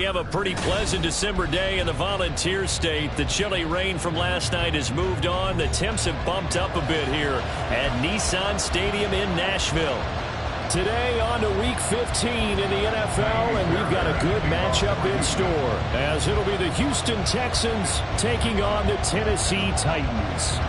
have a pretty pleasant December day in the Volunteer State. The chilly rain from last night has moved on. The temps have bumped up a bit here at Nissan Stadium in Nashville. Today on to Week 15 in the NFL, and we've got a good matchup in store, as it'll be the Houston Texans taking on the Tennessee Titans.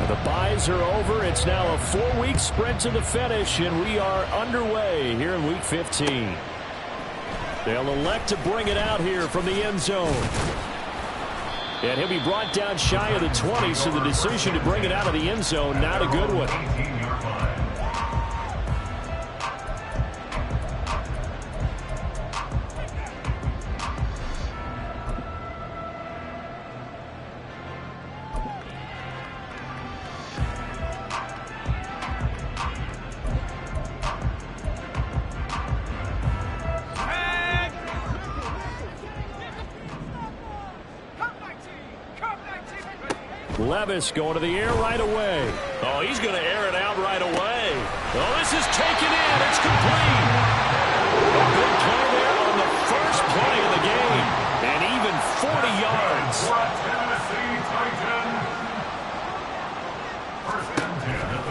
The byes are over. It's now a 4-week sprint to the finish, and we are underway here in Week 15. They'll elect to bring it out here from the end zone. And he'll be brought down shy of the 20, so the decision to bring it out of the end zone, not a good one. Levis going to the air right away. Oh, he's going to air it out right away. Oh, this is taken in. It's complete. A big play there on the first play of the game. And even 40 yards.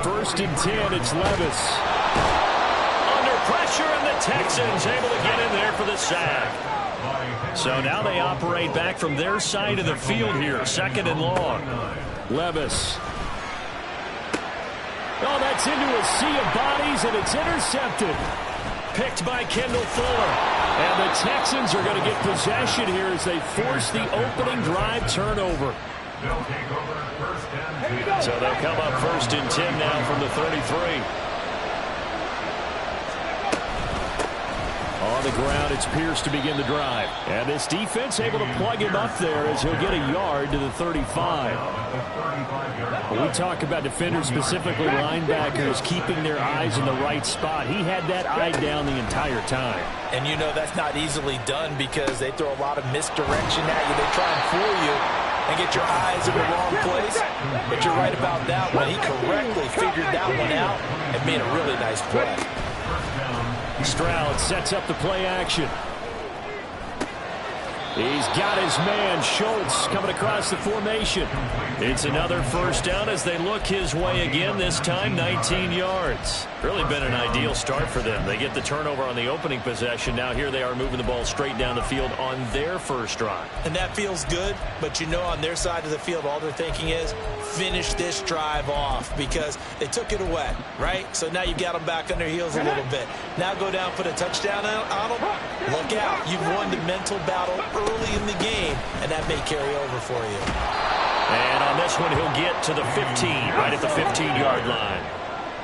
First and 10, it's Levis. Under pressure, and the Texans able to get in there for the sack. So now they operate back from their side of the field here, second and long. Levis. Oh, that's into a sea of bodies, and it's intercepted. Picked by Kendall Fuller. And the Texans are going to get possession here as they force the opening drive turnover. So they'll come up first and 10 now from the 33. On the ground, it's Pierce to begin the drive. And this defense able to plug him up there as he'll get a yard to the 35. When we talk about defenders, specifically linebackers, keeping their eyes in the right spot, he had that eye down the entire time. And you know that's not easily done because they throw a lot of misdirection at you. They try and fool you and get your eyes in the wrong place. But you're right about that one. He correctly figured that one out and made a really nice play. Stroud sets up the play action. He's got his man, Schultz, coming across the formation. It's another first down as they look his way again, this time 19 yards. Really been an ideal start for them. They get the turnover on the opening possession. Now here they are moving the ball straight down the field on their first drive. And that feels good, but you know on their side of the field, all they're thinking is finish this drive off because they took it away, right? So now you've got them back on their heels a little bit. Now go down, put a touchdown on them. Look out. You've won the mental battle early in the game, and that may carry over for you. And on this one, he'll get to the 15, right at the 15-yard line.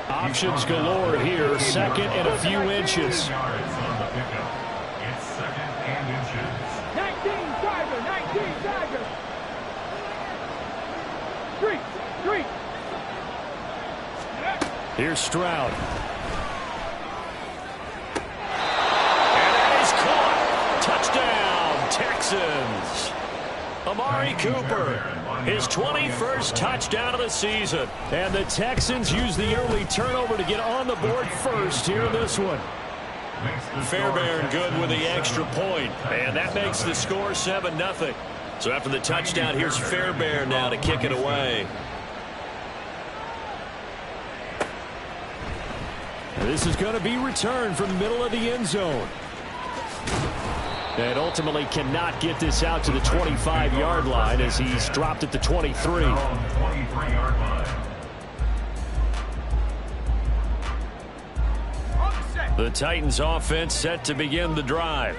Options galore here, second and a few inches. 19, Tiger, 19, Tiger. Street. Here's Stroud. And that is caught. Touchdown, Texans. Amari Cooper, his 21st touchdown of the season. And the Texans use the early turnover to get on the board first here in this one. Fairbairn good with the extra point. And that makes the score 7-0. So after the touchdown, here's Fairbairn now to kick it away. This is going to be returned from the middle of the end zone. And ultimately cannot get this out to the 25-yard line as he's dropped at the 23. The Titans offense set to begin the drive.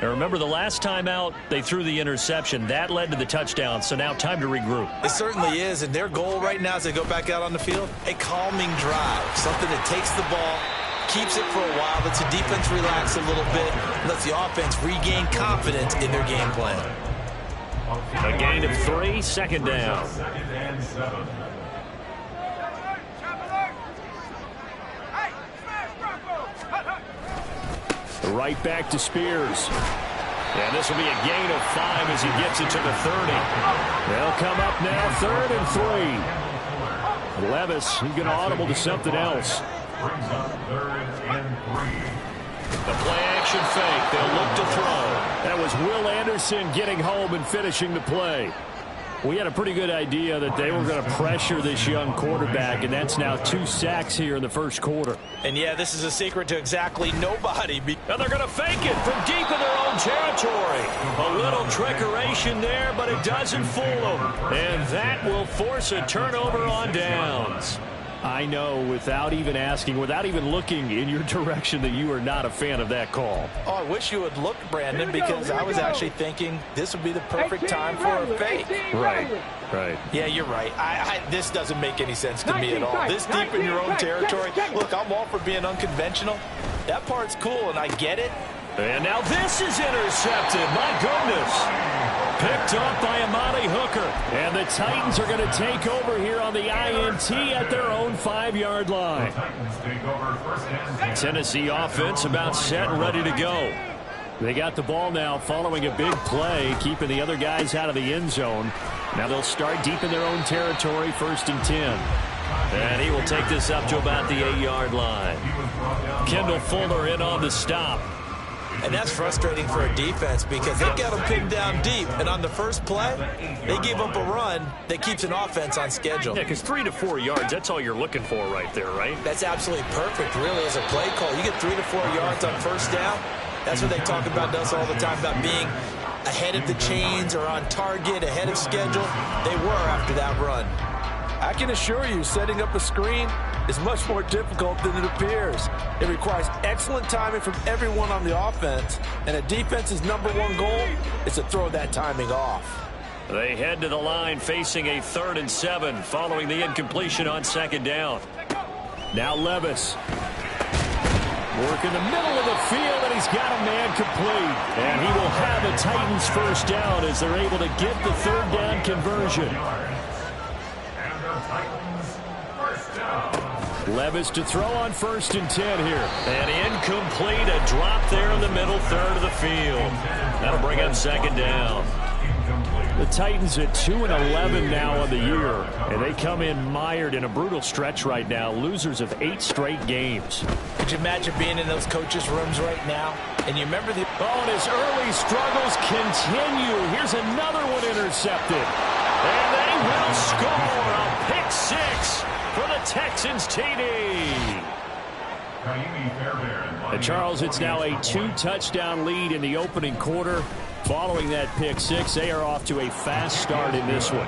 Now remember, the last time out, they threw the interception. That led to the touchdown, so now time to regroup. It certainly is, and their goal right now as they go back out on the field, a calming drive, something that takes the ball, keeps it for a while, lets the defense relax a little bit, lets the offense regain confidence in their game plan. A gain of 3, second down. Right back to Spears. And this will be a gain of 5 as he gets it to the 30. They'll come up now, 3rd and 3. Levis, he's going to audible to something else. brings up 3rd and 3. The play action fake. They'll look to throw. That was Will Anderson getting home and finishing the play. We had a pretty good idea that they were going to pressure this young quarterback, and that's now 2 sacks here in the first quarter. And, yeah, this is a secret to exactly nobody. And they're going to fake it from deep in their own territory. A little trickeration there, but it doesn't fool them. And that will force a turnover on downs. I know, without even asking, without even looking in your direction, that you are not a fan of that call. Oh, I wish you would look, Brandon, because I was actually thinking this would be the perfect time for a fake. Right. Yeah, you're right. This doesn't make any sense to me at all. This deep in your own territory. Look, I'm all for being unconventional. That part's cool, and I get it. And now this is intercepted. My goodness. Picked up by Amani Hooker. And the Titans are going to take over here on the INT at their own 5-yard line. Tennessee offense about set and ready to go. They got the ball now following a big play, keeping the other guys out of the end zone. Now they'll start deep in their own territory, 1st and 10. And he will take this up to about the 8-yard line. Kendall Fuller in on the stop. And that's frustrating for a defense because they've got them pinned down deep. And on the first play, they give up a run that keeps an offense on schedule. Yeah, because 3 to 4 yards, that's all you're looking for right there, right? That's absolutely perfect, really, as a play call. You get 3 to 4 yards on first down. That's what they talk about us all the time, about being ahead of the chains or on target, ahead of schedule. They were after that run. I can assure you, setting up a screen is much more difficult than it appears. It requires excellent timing from everyone on the offense, and a defense's #1 goal is to throw that timing off. They head to the line facing a 3rd and 7 following the incompletion on 2nd down. Now Levis. Work in the middle of the field, and he's got a man complete. And he will have a Titans first down as they're able to get the 3rd down conversion. Levis to throw on 1st and 10 here. And incomplete, a drop there in the middle 3rd of the field. That'll bring up 2nd down. The Titans at 2-11 now on the year, and they come in mired in a brutal stretch right now, losers of 8 straight games. Could you imagine being in those coaches' rooms right now? And you remember the... Oh, and his early struggles continue. Here's another one intercepted. And they will score a pick 6 for the Texans TD. And Charles, it's now a 2-touchdown lead in the opening quarter. Following that pick 6, they are off to a fast start in this one.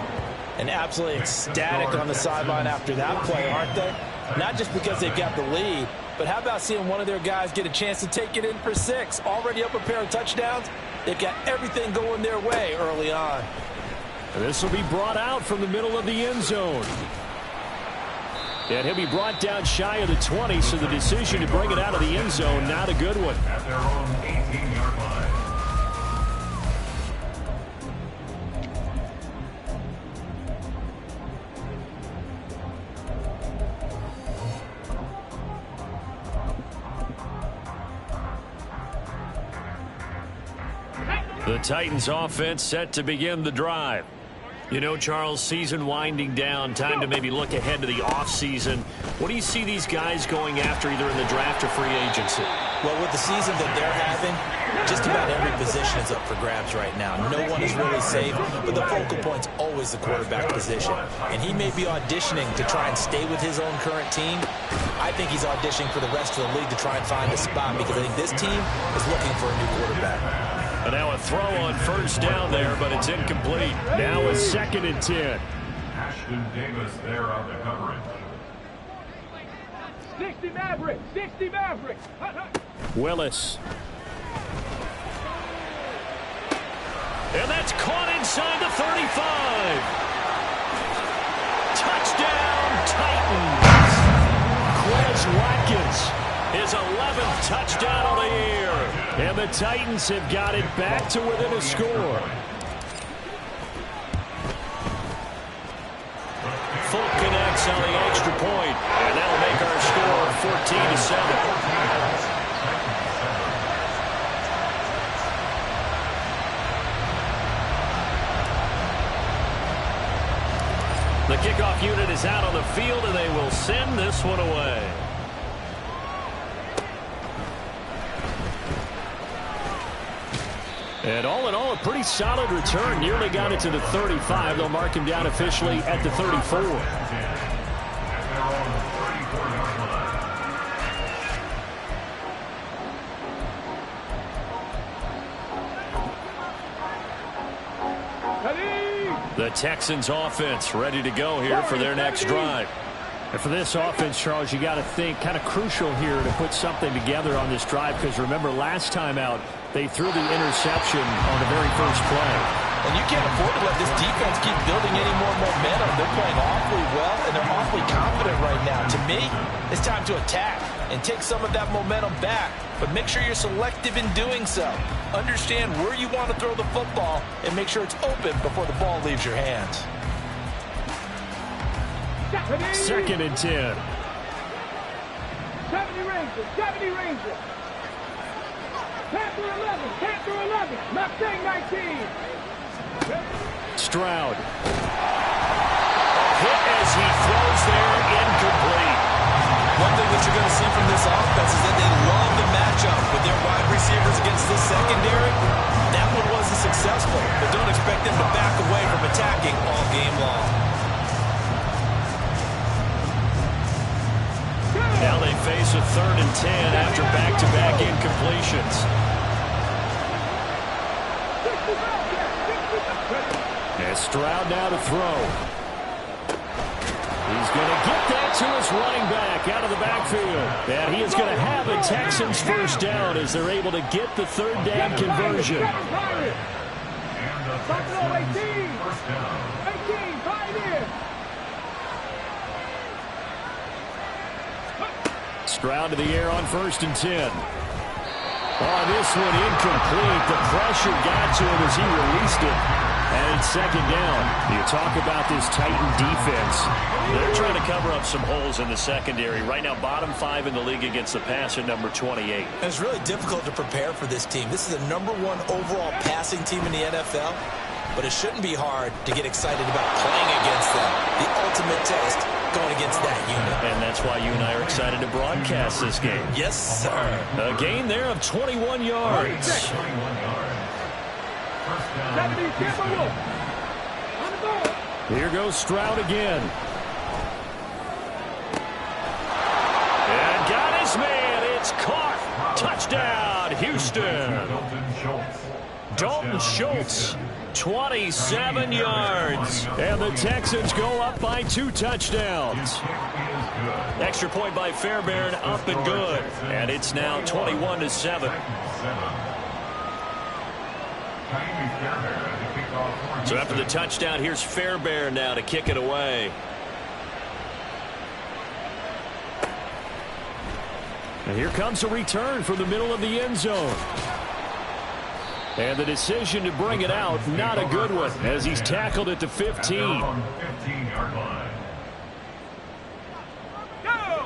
And absolutely ecstatic on the sideline after that play, aren't they? Not just because they've got the lead, but how about seeing one of their guys get a chance to take it in for 6? Already up a pair of touchdowns. They've got everything going their way early on. And this will be brought out from the middle of the end zone. And he'll be brought down shy of the 20, so the decision to bring it out of the end zone, not a good one. At their own 18-yard line. The Titans offense set to begin the drive. You know, Charles, season winding down, time to maybe look ahead to the offseason. What do you see these guys going after either in the draft or free agency? Well, with the season that they're having, just about every position is up for grabs right now. No one is really safe, but the focal point's always the quarterback position. And he may be auditioning to try and stay with his own current team. I think he's auditioning for the rest of the league to try and find a spot because I think this team is looking for a new quarterback. And now a throw on 1st down there, but it's incomplete. Now a 2nd and 10. Ashton Davis there on the coverage. 60 Mavericks! 60 Mavericks! Willis. And that's caught inside the 35. Touchdown, Titans. Quez Watkins. His 11th touchdown of the year. And the Titans have got it back to within a score. Fulk connects on the extra point, and that'll make our score 14-7. The kickoff unit is out on the field, and they will send this one away. And all in all, a pretty solid return. Nearly got it to the 35. They'll mark him down officially at the 34. The Texans offense ready to go here for their next drive. And for this offense, Charles, you got to think kind of crucial here to put something together on this drive, because remember last time out they threw the interception on the very first play. And you can't afford to let this defense keep building any more momentum. They're playing awfully well, and they're awfully confident right now. To me, it's time to attack and take some of that momentum back. But make sure you're selective in doing so. Understand where you want to throw the football and make sure it's open before the ball leaves your hands. 2nd and 10. 70 Rangers, 70 Rangers. Panther 11, Panther 11, Mustang 19. Stroud. Hit as he throws there, incomplete. One thing that you're going to see from this offense is that they love the matchup with their wide receivers against this secondary. That one wasn't successful, but don't expect them to back away from attacking all game long. Now they face a 3rd and 10 after back-to-back incompletions. And Stroud now to throw. He's going to get that to his running back out of the backfield. And he is going to have a Texans first down as they're able to get the 3rd down conversion. Buffalo 18, 18, Pioneer. Stroud to the air on 1st and 10. Oh, this one incomplete. The pressure got to him as he released it. And it's 2nd down. You talk about this Titan defense. They're trying to cover up some holes in the secondary. Right now, bottom 5 in the league against the pass at number 28. It's really difficult to prepare for this team. This is the #1 overall passing team in the NFL. But it shouldn't be hard to get excited about playing against them. The ultimate test going against that unit. And that's why you and I are excited to broadcast this game. Yes, sir. A gain there of 21 yards. 70, Tampa Wolf. On the ball. Here goes Stroud again. And got his man. It's caught. Touchdown, Houston. Dalton Schultz, 27 yards. And the Texans go up by 2 touchdowns. Extra point by Fairbairn, up and good. And it's now 21-7. So after the touchdown, here's Fairbairn now to kick it away. And here comes a return from the middle of the end zone. And the decision to bring it out, not a good one, as he's tackled at the 15.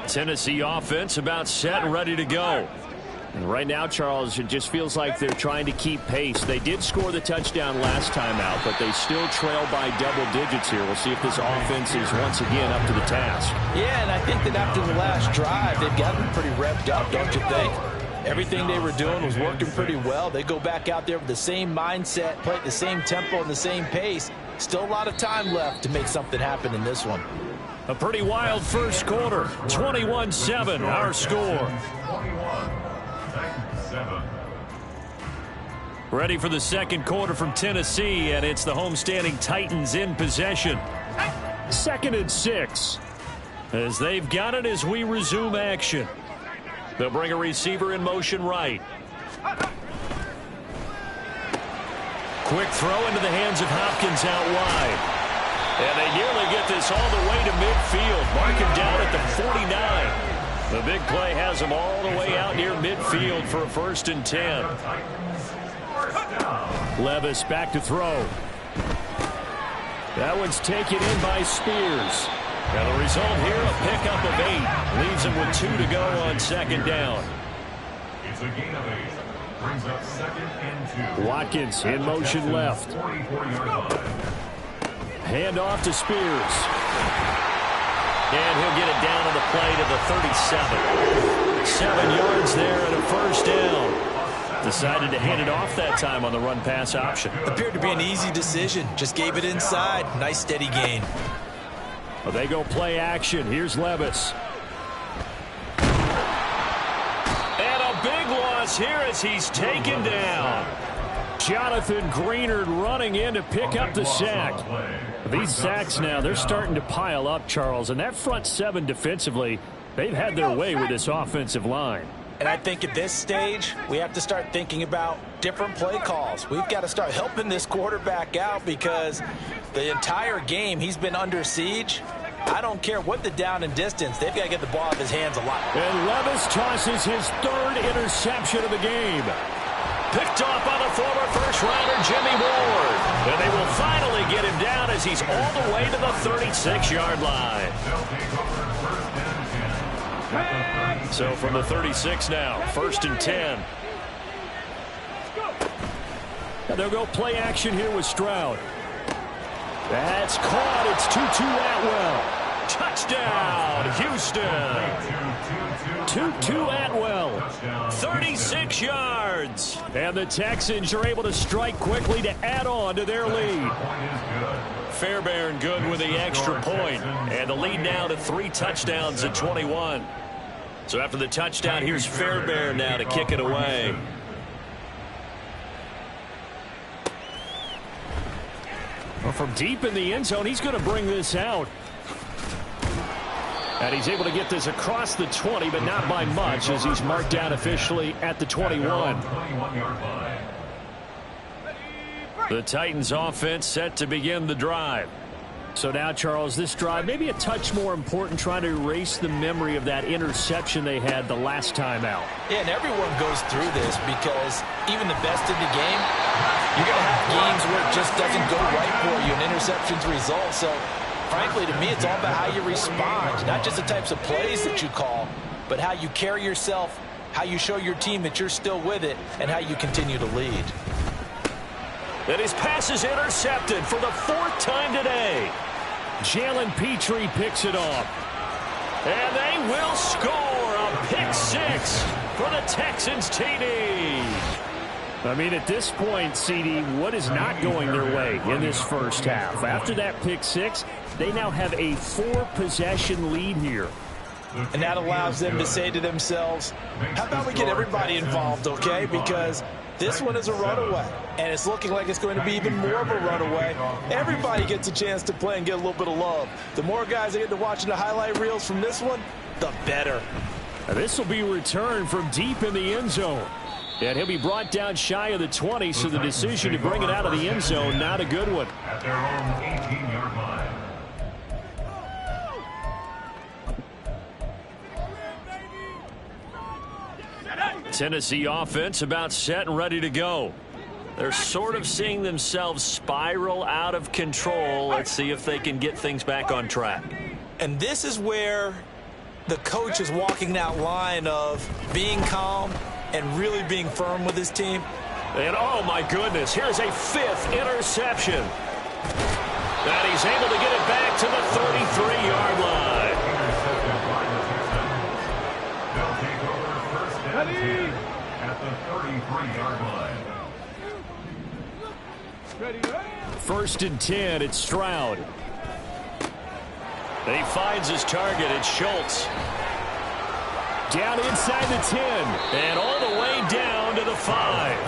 Tennessee offense about set and ready to go. And right now, Charles, it just feels like they're trying to keep pace. They did score the touchdown last time out, but they still trail by double digits here. We'll see if this offense is once again up to the task. Yeah, and I think that after the last drive, they've gotten pretty revved up, don't you think? Everything they were doing was working pretty well. They go back out there with the same mindset, play at the same tempo and the same pace. Still a lot of time left to make something happen in this one. A pretty wild first quarter. 21-7, our score. Ready for the second quarter from Tennessee, and it's the homestanding Titans in possession. 2nd and 6. As they've got it as we resume action. They'll bring a receiver in motion right. Quick throw into the hands of Hopkins out wide. And they nearly get this all the way to midfield. Mark him down at the 49. The big play has him all the way out near midfield for a 1st and 10. Levis back to throw. That one's taken in by Spears. And the result here, a pickup of 8. Leaves him with 2 to go on 2nd down. It's a gain of 8. Brings up 2nd and 2. Watkins in motion left. Hand off to Spears. And he'll get it down on the play to the 37. 7 yards there and a 1st down. Decided to hand it off that time on the run-pass option. Appeared to be an easy decision. Just gave it inside. Nice steady gain. Well, they go play action. Here's Levis. And a big loss here as he's taken down. Jonathan Greenard running in to pick up the sack. These sacks now, they're starting to pile up, Charles. And that front seven defensively, they've had their way with this offensive line. And I think at this stage, we have to start thinking about different play calls. We've got to start helping this quarterback out because the entire game he's been under siege. I don't care what the down and distance. They've got to get the ball out of his hands a lot. And Levis tosses his third interception of the game. Picked off by the former first-rounder Jimmy Ward. And they will finally get him down as he's all the way to the 36-yard line. So from the 36 now, 1st and 10. And they'll go play action here with Stroud. That's caught. It's 2-2 Atwell. Touchdown, Houston. 2-2 Atwell. 36 yards. And the Texans are able to strike quickly to add on to their lead. Fairbairn good with the extra point. And the lead now to 3 touchdowns at 21. So after the touchdown, here's Fairbairn now to kick it away. Well, from deep in the end zone, he's going to bring this out. And he's able to get this across the 20, but not by much as he's marked down officially at the 21. The Titans offense set to begin the drive. So now, Charles, this drive maybe a touch more important, trying to erase the memory of that interception they had the last time out. Yeah, and everyone goes through this because even the best in the game, you're going to have games where it just doesn't go right for you, and interceptions result. So, frankly, to me, it's all about how you respond, not just the types of plays that you call, but how you carry yourself, how you show your team that you're still with it, and how you continue to lead. And his pass is intercepted for the 4th time today. Jalen Petrie picks it off. And they will score a pick 6 for the Texans TD. I mean, at this point, CD, what is not going their way in this first half? After that pick 6, they now have a 4-possession lead here. And that allows them to say to themselves, how about we get everybody involved, okay? Because this one is a runaway, and it's looking like it's going to be even more of a runaway. Everybody gets a chance to play and get a little bit of love. The more guys that get to watching the highlight reels from this one, the better. This will be returned from deep in the end zone. And he'll be brought down shy of the 20, so the decision to bring it out of the end zone, not a good one. At their own 18-yard line. Tennessee offense about set and ready to go. They're sort of seeing themselves spiral out of control. Let's see if they can get things back on track. And this is where the coach is walking that line of being calm and really being firm with his team. And oh my goodness, here's a 5th interception. And he's able to get it back to the 33-yard line. They'll take over 1st and 10 at the 33-yard line. 1st and 10, it's Stroud. And he finds his target, it's Schultz. Down inside the 10, and all the way down to the 5.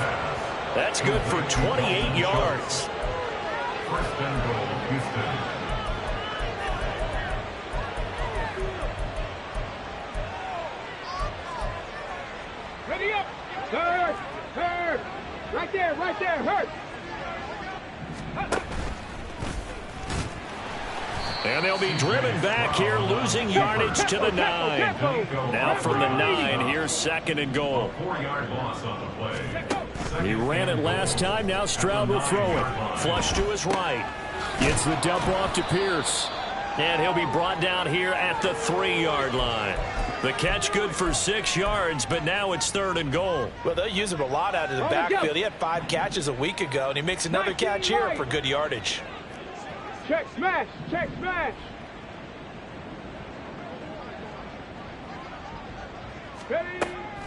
That's good for 28 yards. 1st and goal, Houston. Ready up. Hurt. Hurt. Right there. Right there. Hurt. And they'll be driven back here, losing yardage to the 9. Now from the 9, here's 2nd and goal. 4-yard loss on the play. He ran it last time, now Stroud will throw it. Flush to his right. Gets the dump off to Pierce. And he'll be brought down here at the 3-yard line. The catch good for 6 yards, but now it's 3rd and goal. Well, they'll use him a lot out of the backfield. He had 5 catches a week ago, and he makes another catch here for good yardage. Check smash. Check smash. Ready.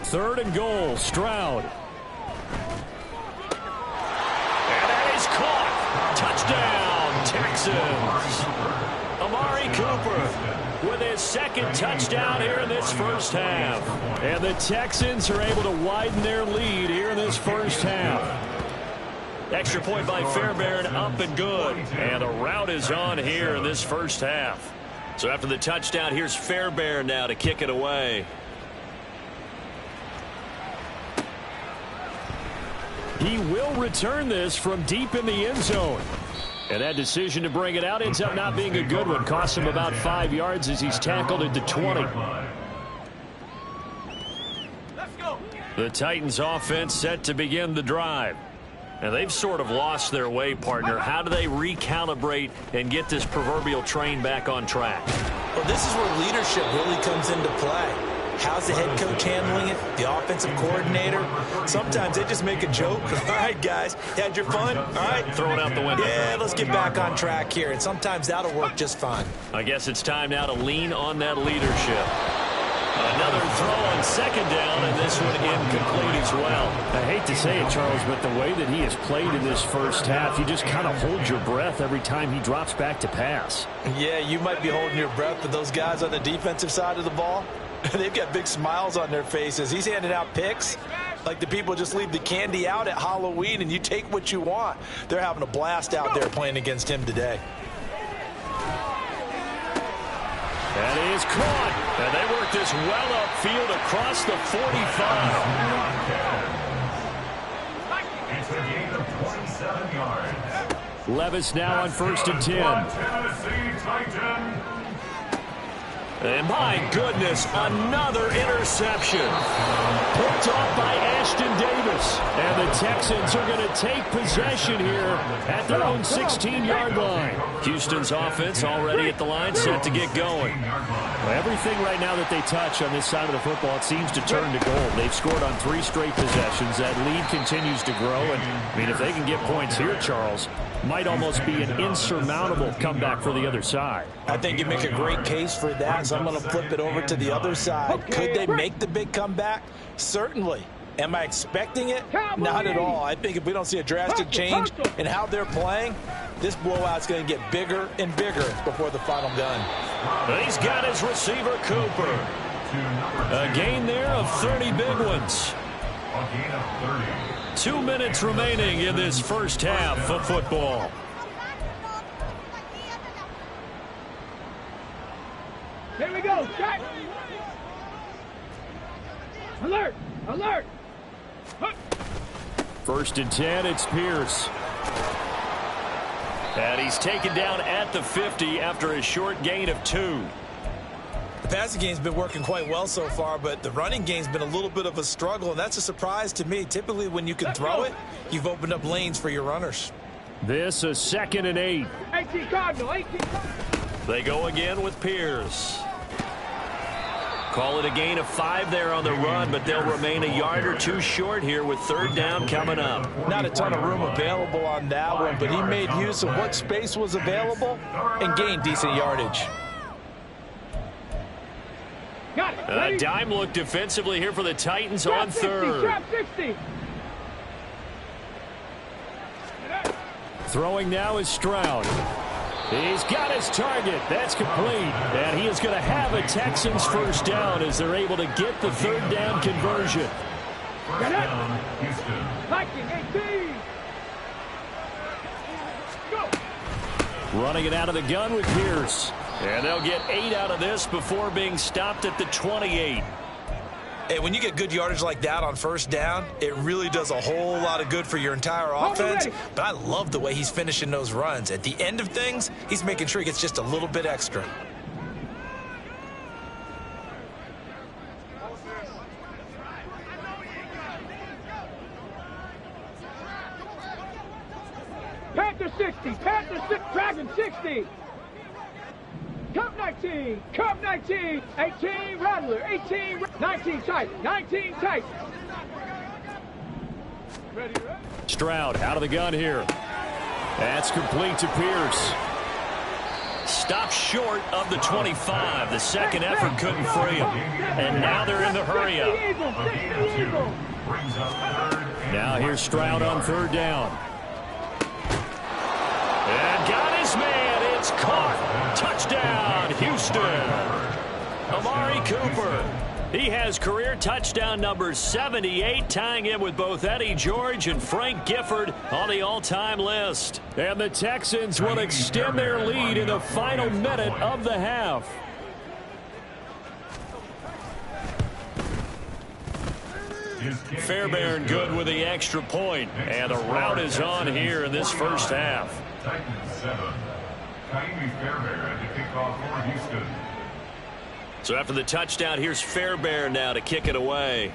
3rd and goal, Stroud. Touchdown, Texans. Amari Cooper with his second touchdown here in this first half. And the Texans are able to widen their lead here in this first half. Extra point by Fairbairn, up and good. And a rout is on here in this first half. So after the touchdown, here's Fairbairn now to kick it away. He will return this from deep in the end zone. And that decision to bring it out ends up not being a good one. Costs him about 5 yards as he's tackled at the 20. The Titans offense set to begin the drive. And they've sort of lost their way, partner. How do they recalibrate and get this proverbial train back on track? Well, this is where leadership really comes into play. How's the head coach handling it? The offensive coordinator? Sometimes they just make a joke. All right, guys, had your fun? All right. Throw it out the window. Yeah, let's get back on track here. And sometimes that'll work just fine. I guess it's time now to lean on that leadership. Another throw on second down, and this one incomplete as well. I hate to say it, Charles, but the way that he has played in this first half, you just kind of hold your breath every time he drops back to pass. Yeah, you might be holding your breath, but those guys on the defensive side of the ball, they've got big smiles on their faces. He's handing out picks like the people just leave the candy out at Halloween and you take what you want. They're having a blast out there playing against him today. That is caught. And they work this well upfield across the 45. It's a gain of 27 yards. Levis now on 1st and 10. Tennessee Titan. And my goodness, another interception. Picked off by Ashton Davis. And the Texans are going to take possession here at their own 16-yard line. Houston's offense already at the line, set to get going. Well, everything right now that they touch on this side of the football, it seems to turn to gold. They've scored on 3 straight possessions. That lead continues to grow. And, I mean, if they can get points here, Charles, might almost be an insurmountable comeback for the other side. I think you make a great case for that, so I'm going to flip it over to the other side. Could they make the big comeback? Certainly. Am I expecting it? Not at all. I think if we don't see a drastic change in how they're playing, this blowout's going to get bigger and bigger before the final gun. He's got his receiver, Cooper. A gain there of 30 big ones. A gain of 30. 2 minutes remaining in this first half of football. Here we go, shot. Alert, alert. 1st and 10, it's Pierce. And he's taken down at the 50 after a short gain of 2. The passing game's been working quite well so far, but the running game's been a little bit of a struggle, and that's a surprise to me. Typically, when you can throw it, you've opened up lanes for your runners. This a 2nd and 8. 18 Cardinal, 18 Cardinal. They go again with Pierce. Call it a gain of 5 there on the run, but they'll remain a yard or 2 short here with 3rd down coming up. Not a ton of room available on that one, but he made use of what space was available and gained decent yardage. Got it. A dime look defensively here for the Titans on 3rd. Trap 60. Throwing now is Stroud. He's got his target. That's complete. And he is going to have a Texans 1st down as they're able to get the 3rd down conversion. First down, Houston. Viking 18. Go. Running it out of the gun with Pierce. And they'll get 8 out of this before being stopped at the 28. Hey, when you get good yardage like that on 1st down, it really does a whole lot of good for your entire offense. But I love the way he's finishing those runs. At the end of things, he's making sure he gets just a little bit extra. Panther 60. Panther 6. Dragon 60. Cup 19, Cup 19, 18 Rattler, 18, 19 tight, 19 tight. Ready, ready. Stroud out of the gun here. That's complete to Pierce. Stopped short of the 25. The second effort couldn't free him. And now they're in the hurry up. Now here's Stroud on 3rd down. caught. Touchdown, Houston. Amari Cooper. He has career touchdown number 78, tying him with both Eddie George and Frank Gifford on the all-time list. And the Texans will extend their lead in the final minute of the half. Fairbairn good with the extra point, and the rout is on here in this first half. Titans 7. Fairbairn to kick off for Houston. So after the touchdown, here's Fairbairn now to kick it away.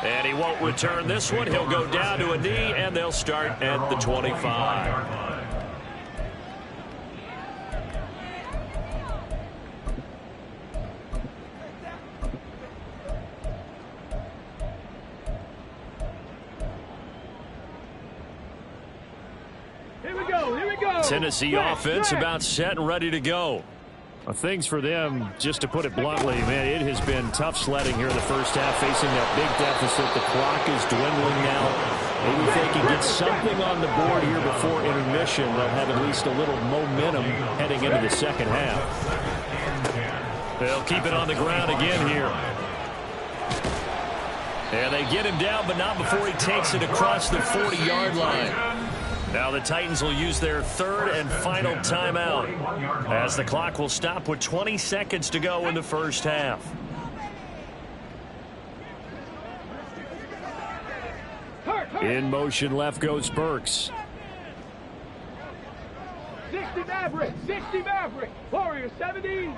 And he won't return this one. He'll go down to a knee, and they'll start at the 25. Tennessee offense about set and ready to go. Things for them, just to put it bluntly, man, it has been tough sledding here in the first half, facing that big deficit. The clock is dwindling now. Maybe if they can get something on the board here before intermission, they'll have at least a little momentum heading into the second half. They'll keep it on the ground again here. And they get him down, but not before he takes it across the 40-yard line. Now the Titans will use their third and final timeout, as the clock will stop with 20 seconds to go in the first half. In motion left goes Burks. 60 Maverick, 60 Maverick, Warriors 70.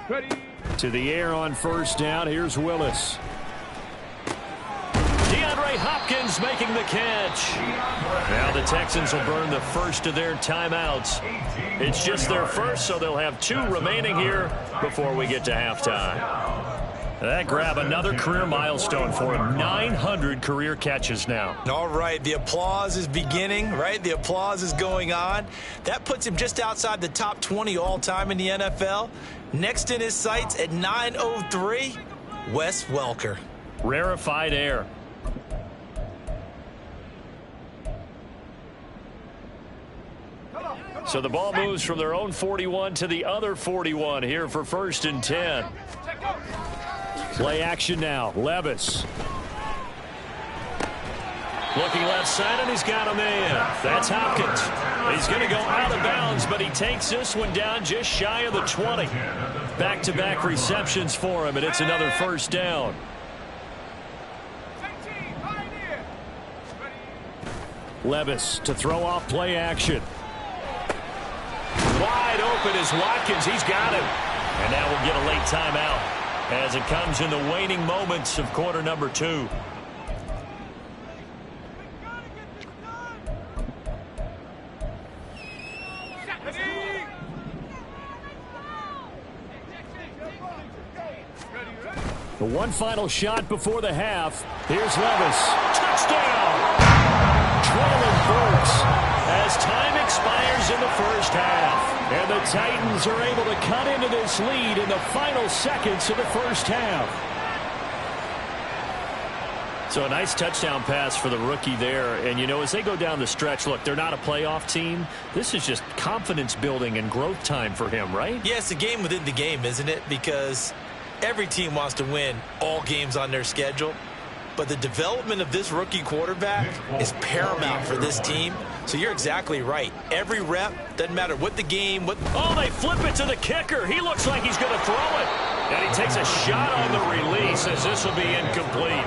Ready. To the air on first down. Here's Willis. Hopkins making the catch. Now the Texans will burn the first of their timeouts. It's just their first, so they'll have 2 remaining here before we get to halftime. That grab another career milestone for him. 900 career catches now. All right, the applause is beginning, right? The applause is going on. That puts him just outside the top 20 all-time in the NFL. Next in his sights at 903, Wes Welker. Rarefied air. So the ball moves from their own 41 to the other 41 here for 1st and 10. Play action now. Levis. Looking left side, and he's got a man. That's Hopkins. He's going to go out of bounds, but he takes this one down just shy of the 20. Back-to-back receptions for him, and it's another first down. Levis to throw off play action. Wide open is Watkins. He's got him. And now we'll get a late timeout as it comes in the waning moments of quarter number 2. The one final shot before the half. Here's Levis. Touchdown! Traylon Burks as time expires in the first half. And the Titans are able to cut into this lead in the final seconds of the first half. So a nice touchdown pass for the rookie there. And, you know, as they go down the stretch, look, they're not a playoff team. This is just confidence building and growth time for him, right? Yeah, it's a game within the game, isn't it? Because every team wants to win all games on their schedule. But the development of this rookie quarterback is paramount for this team. So you're exactly right. Every rep, doesn't matter what the game. Oh, they flip it to the kicker. He looks like he's going to throw it. And he takes a shot on the release as this will be incomplete.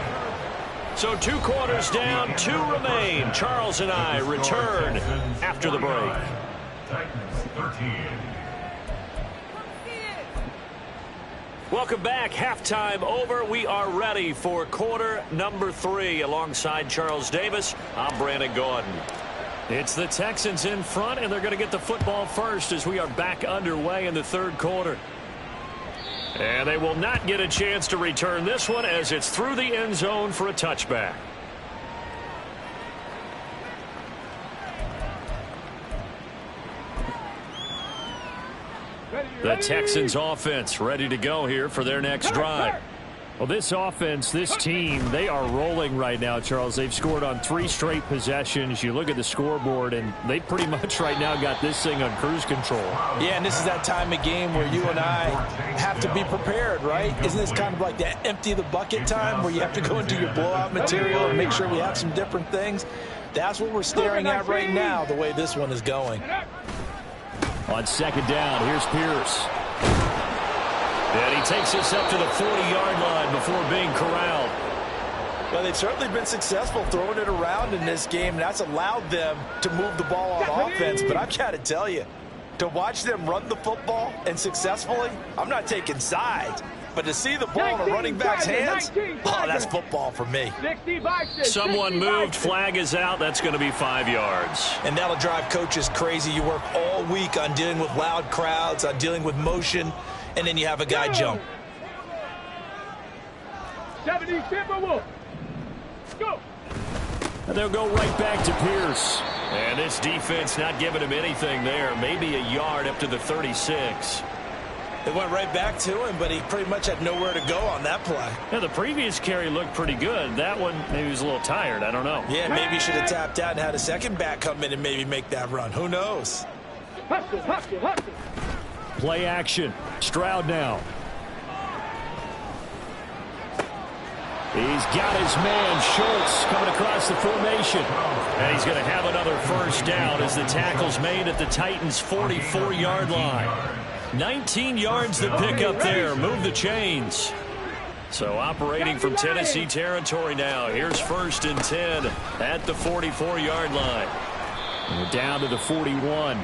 So 2 quarters down, 2 remain. Charles and I return after the break. Titans 13. Welcome back. Halftime over. We are ready for quarter number 3. Alongside Charles Davis, I'm Brandon Gordon. It's the Texans in front, and they're going to get the football first as we are back underway in the 3rd quarter. And they will not get a chance to return this one as it's through the end zone for a touchback. The Texans offense ready to go here for their next drive. Well, this offense, this team, they are rolling right now, Charles. They've scored on 3 straight possessions. You look at the scoreboard, and they pretty much right now got this thing on cruise control. Yeah, and this is that time of game where you and I have to be prepared, right? Isn't this kind of like that empty the bucket time where you have to go into your blowout material and make sure we have some different things? That's what we're staring at right now, the way this one is going. On second down, here's Pierce. And he takes us up to the 40-yard line before being corralled. Well, they've certainly been successful throwing it around in this game. That's allowed them to move the ball on offense. But I've got to tell you, to watch them run the football and successfully, I'm not taking sides. But to see the ball in a running back's hands, oh, that's football for me. Someone moved, flag is out. That's going to be 5 yards. And that'll drive coaches crazy. You work all week on dealing with loud crowds, on dealing with motion, and then you have a guy jump. 70 Timberwolves. Go. And they'll go right back to Pierce. And this defense not giving him anything there. Maybe a yard up to the 36. It went right back to him, but he pretty much had nowhere to go on that play. Yeah, the previous carry looked pretty good. That one, maybe he was a little tired. I don't know. Yeah, maybe he should have tapped out and had a second back come in and maybe make that run. Who knows? Hustle, hustle, hustle. Play action. Stroud now. He's got his man, Schultz, coming across the formation. And he's going to have another first down as the tackle's made at the Titans' 44-yard line. 19 yards to pick up there. Move the chains. So operating from Tennessee territory now. Here's 1st and 10 at the 44-yard line. And we're down to the 41.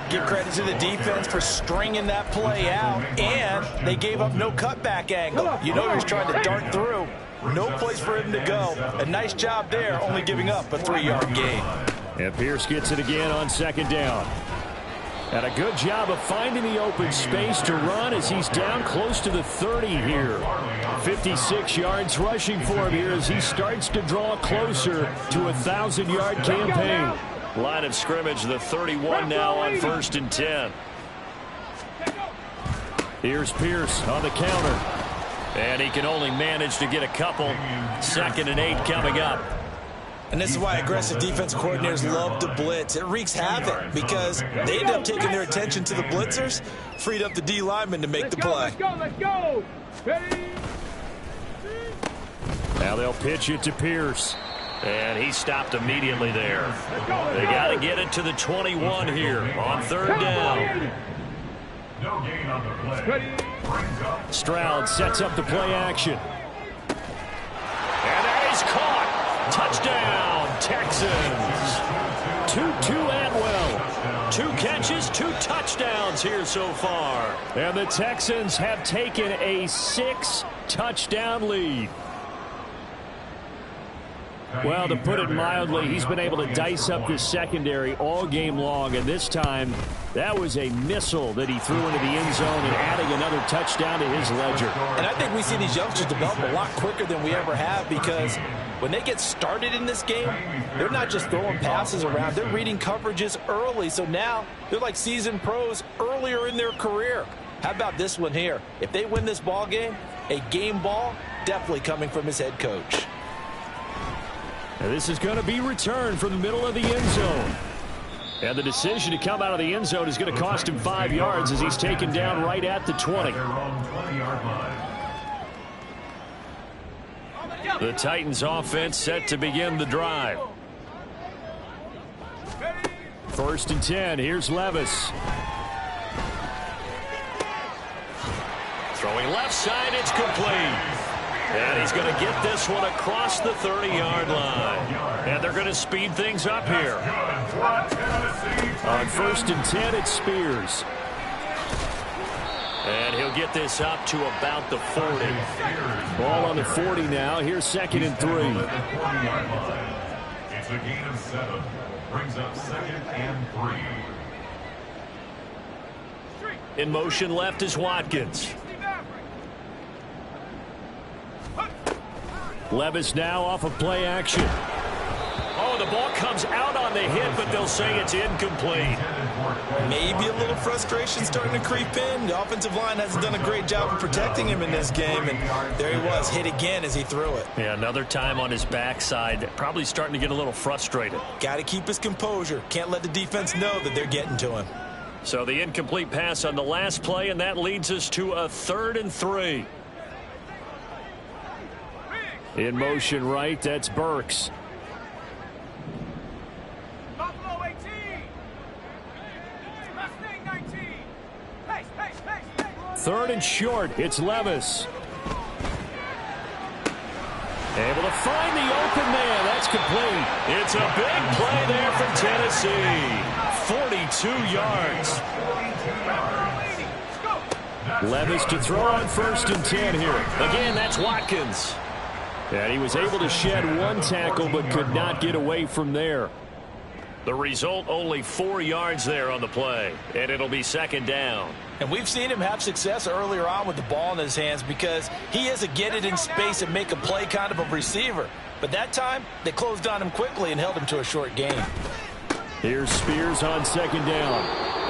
Give credit to the defense for stringing that play out, and they gave up no cutback angle. You know he was trying to dart through. No place for him to go. A nice job there, only giving up a 3-yard gain. And Pierce gets it again on second down. And a good job of finding the open space to run as he's down close to the 30 here. 56 yards rushing for him here as he starts to draw closer to a 1,000-yard campaign. Line of scrimmage, the 31 now on 1st and 10. Here's Pierce on the counter. And he can only manage to get a couple. 2nd and 8 coming up. And this is why aggressive defensive coordinators love to blitz. It wreaks havoc because they end up taking their attention to the blitzers, freed up the D lineman to make the play. Let's go, let's go. Ready? Now they'll pitch it to Pierce. And he stopped immediately there. They got to get it to the 21 here on 3rd down. No gain on the play. Brings up Stroud sets up the play action. And that is caught. Touchdown, Texans. Tutu Atwell. 2 catches, 2 touchdowns here so far. And the Texans have taken a 6-touchdown lead. Well, to put it mildly, he's been able to dice up this secondary all game long, and this time that was a missile that he threw into the end zone and adding another touchdown to his ledger. And I think we see these youngsters develop a lot quicker than we ever have because when they get started in this game, they're not just throwing passes around. They're reading coverages early, so now they're like seasoned pros earlier in their career. How about this one here? If they win this ball game, a game ball definitely coming from his head coach. And this is going to be returned from the middle of the end zone. And the decision to come out of the end zone is going to cost him 5 yards as he's taken down right at the 20. The Titans offense set to begin the drive. 1st and 10. Here's Levis. Throwing left side, it's complete. And he's going to get this one across the 30-yard line. And they're going to speed things up here. On 1st and 10, it's Spears. And he'll get this up to about the 40. Ball on the 40 now. Here's 2nd and 3. It's a gain of 7. Brings up 2nd and 3. In motion left is Watkins. Levis now off of play action. Oh, the ball comes out on the hit, but they'll say it's incomplete. Maybe a little frustration starting to creep in. The offensive line hasn't done a great job of protecting him in this game, and there he was, hit again as he threw it. Yeah, another time on his backside, probably starting to get a little frustrated. Got to keep his composure. Can't let the defense know that they're getting to him. So the incomplete pass on the last play, and that leads us to a 3rd and 3. In motion right, that's Burks. Buffalo 18. Mustang 19. Pace, pace, pace, pace. 3rd and short, it's Levis. Able to find the open man. That's complete. It's a big play there from Tennessee. 42 yards. Levis to throw on 1st and 10 here. Again, that's Watkins. And he was able to shed one tackle but could not get away from there. The result, only 4 yards there on the play. And it'll be 2nd down. And we've seen him have success earlier on with the ball in his hands because he is a get it in space and make a play kind of a receiver. But that time, they closed on him quickly and held him to a short gain. Here's Spears on 2nd down.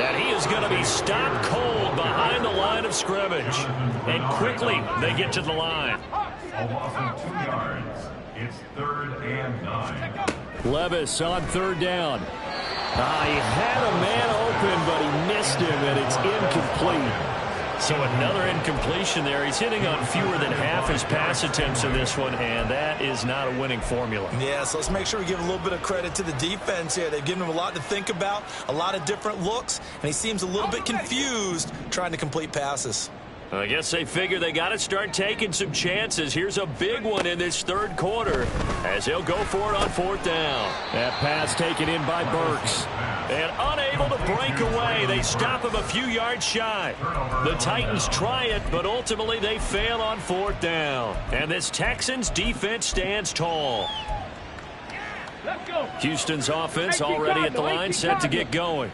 And he is going to be stopped cold behind the line of scrimmage. And quickly, they get to the line. A loss of 2 yards. It's 3rd and 9. Levis on 3rd down. He had a man open, but he missed him, and it's incomplete. So another incompletion there. He's hitting on fewer than half his pass attempts in this one, and that is not a winning formula. Yeah, so let's make sure we give a little bit of credit to the defense here. They've given him a lot to think about, a lot of different looks, and he seems a little bit confused trying to complete passes. I guess they figure they got to start taking some chances. Here's a big one in this 3rd quarter as they'll go for it on 4th down. That pass taken in by Burks. And unable to break away. They stop him a few yards shy. The Titans try it, but ultimately they fail on 4th down. And this Texans defense stands tall. Houston's offense already at the line, set to get going.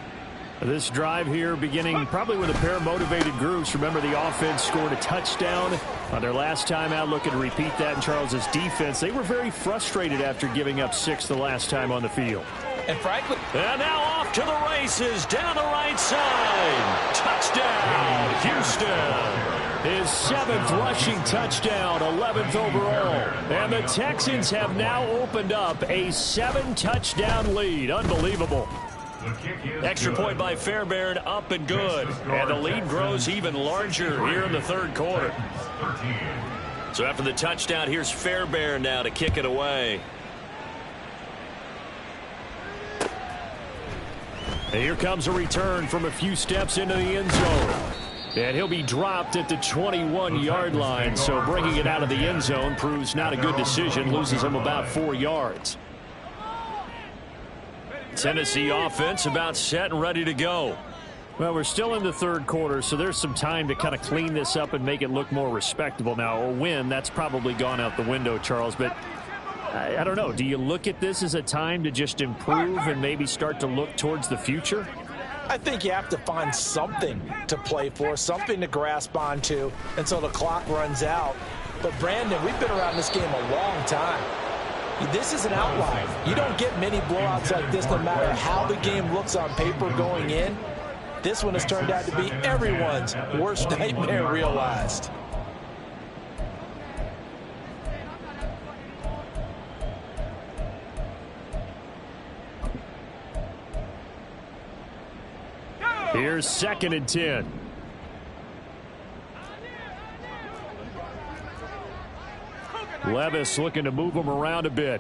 This drive here beginning probably with a pair of motivated groups. Remember, the offense scored a touchdown on their last time out. Looking to repeat that in Charles's defense. They were very frustrated after giving up 6 the last time on the field. And frankly, and now off to the races down the right side. Touchdown, Houston. His 7th rushing touchdown, 11th overall. And the Texans have now opened up a 7-touchdown lead. Unbelievable. Extra point by Fairbairn, up and good. And the lead grows even larger here in the 3rd quarter. So after the touchdown, here's Fairbairn now to kick it away. And here comes a return from a few steps into the end zone. And he'll be dropped at the 21-yard line. So bringing it out of the end zone proves not a good decision. Loses him about 4 yards. Tennessee offense about set and ready to go. Well, we're still in the 3rd quarter, so there's some time to kind of clean this up and make it look more respectable now. A win, that's probably gone out the window, Charles, but I don't know. Do you look at this as a time to just improve and maybe start to look towards the future? I think you have to find something to play for, something to grasp onto until the clock runs out. But, Brandon, we've been around this game a long time. This is an outlier. You don't get many blowouts like this no matter how the game looks on paper going in. This one has turned out to be everyone's worst nightmare realized. Here's 2nd and 10. Levis looking to move him around a bit.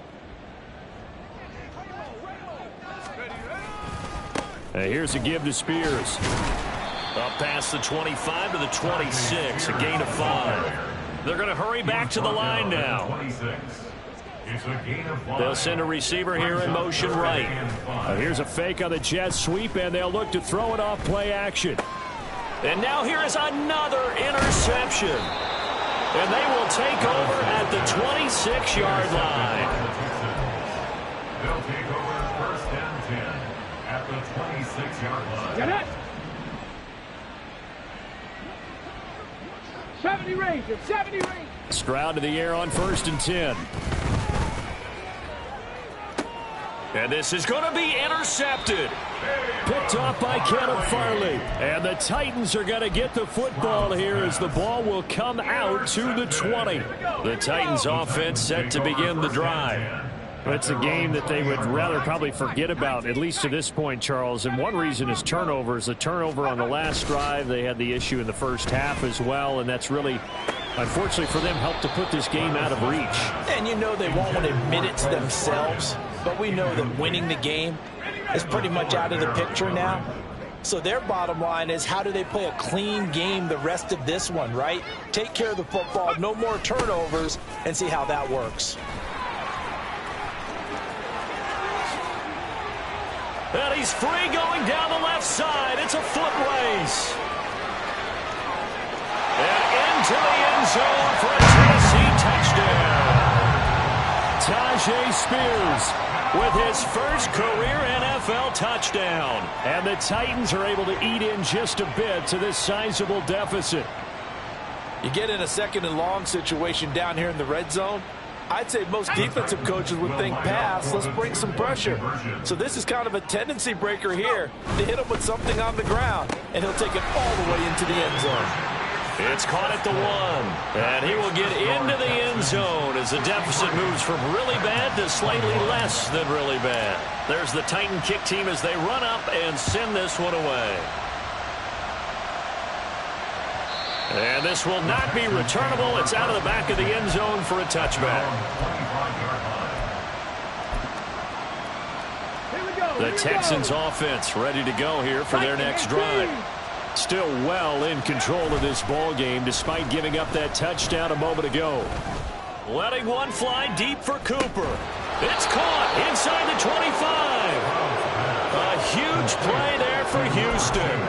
And here's a give to Spears. Up past the 25 to the 26, a gain of 5. They're going to hurry back to the line now. They'll send a receiver here in motion right. Here's a fake on the jet sweep, and they'll look to throw it off play action. And now here is another interception. And they will take over at the 26-yard line. They'll take over 1st and 10 at the 26-yard line. Get it! 70 Rangers, 70 Rangers. Stroud to the air on 1st and 10. And this is going to be intercepted. Picked off by Caleb Farley. And the Titans are going to get the football here as the ball will come out to the 20. The Titans offense set to begin the drive. It's a game that they would rather probably forget about, at least to this point, Charles. And one reason is turnovers. The turnover on the last drive, they had the issue in the first half as well. And that's really, unfortunately for them, helped to put this game out of reach. And you know they won't want to admit it to themselves. But we know that winning the game is pretty much out of the picture now. So their bottom line is, how do they play a clean game the rest of this one, right? Take care of the football, no more turnovers, and see how that works. And he's free going down the left side. It's a foot race. And into the end zone for a Tennessee touchdown. Tajay Spears with his first career NFL touchdown. And the Titans are able to eat in just a bit to this sizable deficit. You get in a second and long situation down here in the red zone, I'd say most defensive coaches would think pass, let's bring some pressure. So this is kind of a tendency breaker here to hit him with something on the ground, and he'll take it all the way into the end zone. It's caught at the 1, and he will get into the end zone as the deficit moves from really bad to slightly less than really bad. There's the Titan kick team as they run up and send this one away. And this will not be returnable. It's out of the back of the end zone for a touchback. The Texans offense ready to go here for their next drive. Still well in control of this ball game despite giving up that touchdown a moment ago. Letting one fly deep for Cooper. It's caught inside the 25. A huge play there for Houston.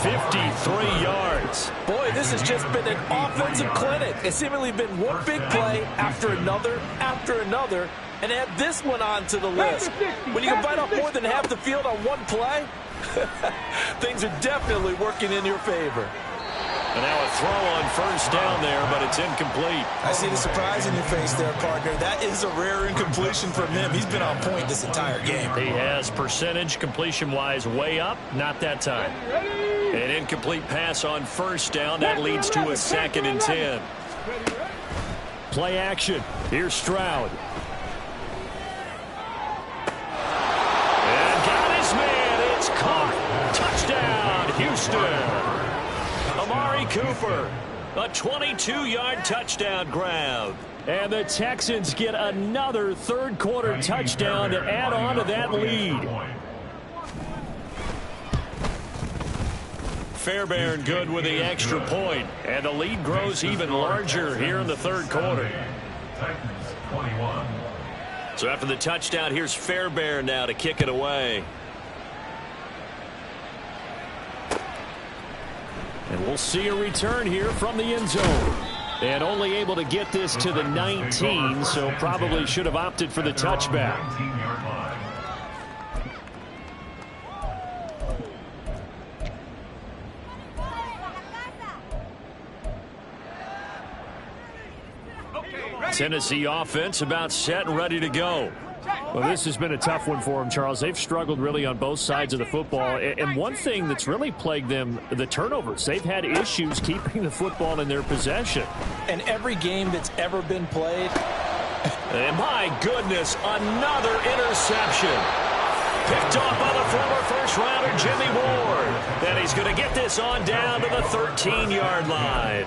53 yards. Boy, this has just been an offensive clinic. It's seemingly been one big play after another, and add this one onto the list. When you can bite off more than half the field on one play, things are definitely working in your favor. And now a throw on first down there, but it's incomplete. I see the surprise in your face there, partner. That is a rare incompletion from him. He's been on point this entire game. He has percentage completion-wise way up, not that time. An incomplete pass on first down. That leads to a 2nd and 10. Play action. Here's Stroud. And got his man. It's caught. Touchdown, Houston. Amari Cooper, a 22-yard touchdown grab. And the Texans get another third-quarter touchdown to add on to that lead. Fairbairn good with the extra point, and the lead grows even larger here in the third quarter. So after the touchdown, here's Fairbairn now to kick it away. And we'll see a return here from the end zone. And only able to get this to the 19, so probably should have opted for the touchback. Tennessee offense about set and ready to go. Well, this has been a tough one for them, Charles. They've struggled really on both sides of the football. And one thing that's really plagued them, the turnovers. They've had issues keeping the football in their possession. And every game that's ever been played. And my goodness, another interception. Picked off by the former first-rounder Jimmy Ward. And he's going to get this on down to the 13-yard line.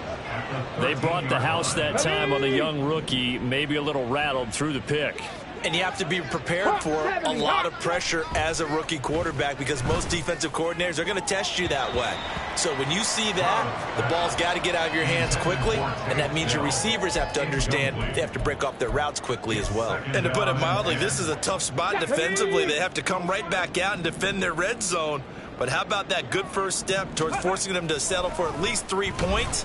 They brought the house that time on the young rookie, maybe a little rattled through the pick. And you have to be prepared for a lot of pressure as a rookie quarterback because most defensive coordinators are going to test you that way. So when you see that, the ball's got to get out of your hands quickly, and that means your receivers have to understand they have to break off their routes quickly as well. And to put it mildly, this is a tough spot defensively. They have to come right back out and defend their red zone. But how about that good first step towards forcing them to settle for at least 3 points?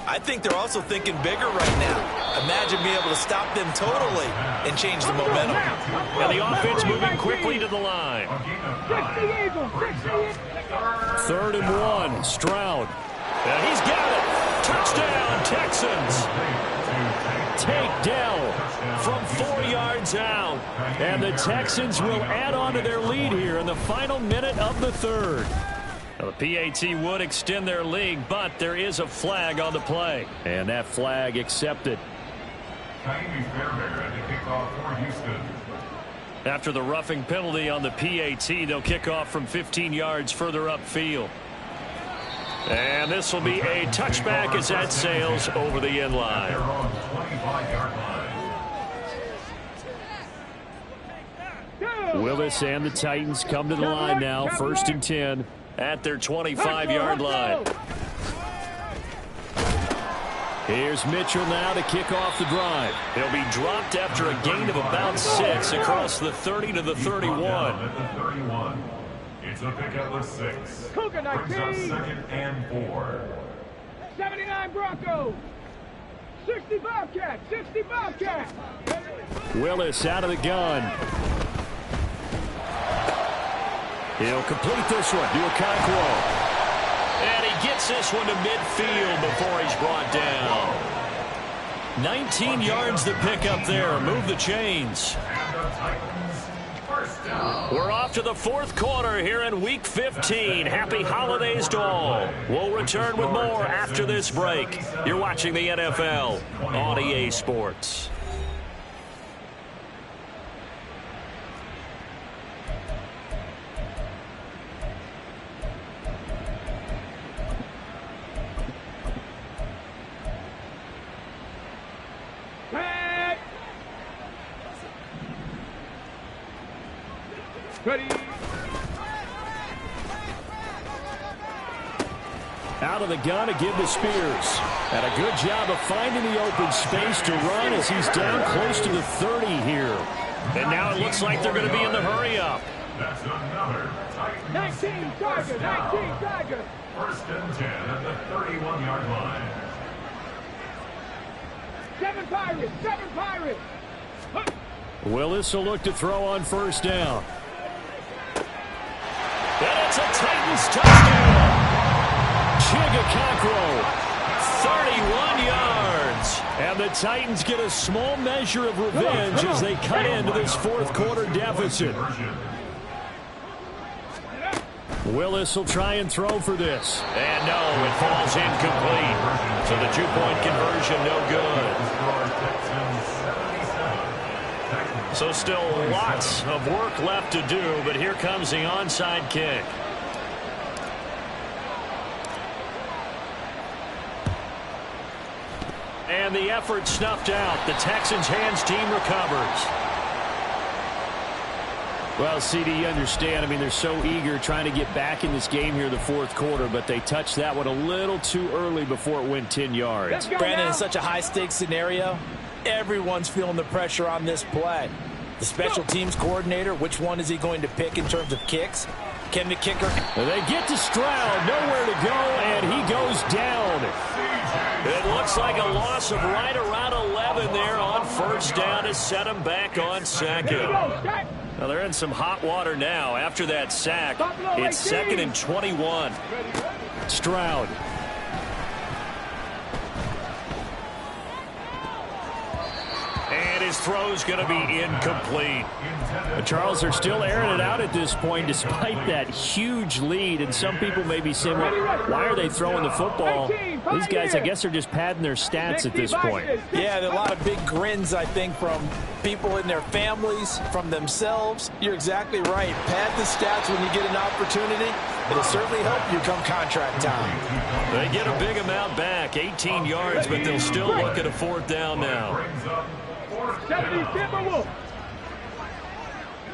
I think they're also thinking bigger right now. Imagine being able to stop them totally and change the momentum. And the offense moving quickly to the line. 3rd and 1, Stroud. And he's got it. Touchdown, Texans. takedown from 4 yards out. And the Texans will add on to their lead here in the final minute of the third. Now, the PAT would extend their lead, but there is a flag on the play. And that flag accepted. After the roughing penalty on the PAT, they'll kick off from 15 yards further upfield. And this will be a touchback as that sails over the end line. Willis and the Titans come to the line now, 1st and 10 at their 25-yard line. Here's Mitchell now to kick off the drive. He'll be dropped after a gain of about 6 across the 30 to the 31. It's a pickup of 6. Cougar 19. Brings up 2nd and 4. 79 Broncos. 60 Bobcats. 60 Bobcats. Willis out of the gun. He'll complete this one to Okonkwo. And he gets this one to midfield before he's brought down. 19 yards to pick up there. Move the chains. We're off to the 4th quarter here in Week 15. Happy holidays to all. We'll return with more after this break. You're watching the NFL on EA Sports. Ready. Out of the gun to give to Spears. And a good job of finding the open space to run as he's down close to the 30 here. And now it looks like they're going to be in the hurry up. That's another 19 Tigers. 19 Tigers. 1st and 10 at the 31-yard line. 7 Pirates. 7 Pirates. Willis will look to throw on 1st down. And it's a Titans touchdown. Okonkwo, 31 yards. And the Titans get a small measure of revenge as they cut into this 4th quarter deficit. Willis will try and throw for this. And no, it falls incomplete. So the 2-point conversion no good. So still lots of work left to do, but here comes the onside kick. And the effort snuffed out. The Texans' hands team recovers. Well, CD, you understand. I mean, they're so eager trying to get back in this game here in the 4th quarter, but they touched that one a little too early before it went 10 yards. Brandon, in such a high-stakes scenario, everyone's feeling the pressure on this play. The special teams coordinator, which one is he going to pick in terms of kicks? Can the kicker... They get to Stroud, nowhere to go, and he goes down. It looks like a loss of right around 11 there on 1st down to set him back on 2nd. Now they're in some hot water now after that sack. It's 2nd and 21. Stroud. And his throw's going to be incomplete. But Charles, they're still airing it out at this point despite that huge lead. And some people may be saying, well, why are they throwing the football? These guys, I guess, are just padding their stats at this point. Yeah, there are a lot of big grins, I think, from people in their families, from themselves. You're exactly right. Pad the stats when you get an opportunity. It'll certainly help you come contract time. They get a big amount back, 18 yards, but they'll still look at a 4th down now. 70 Timberwolves.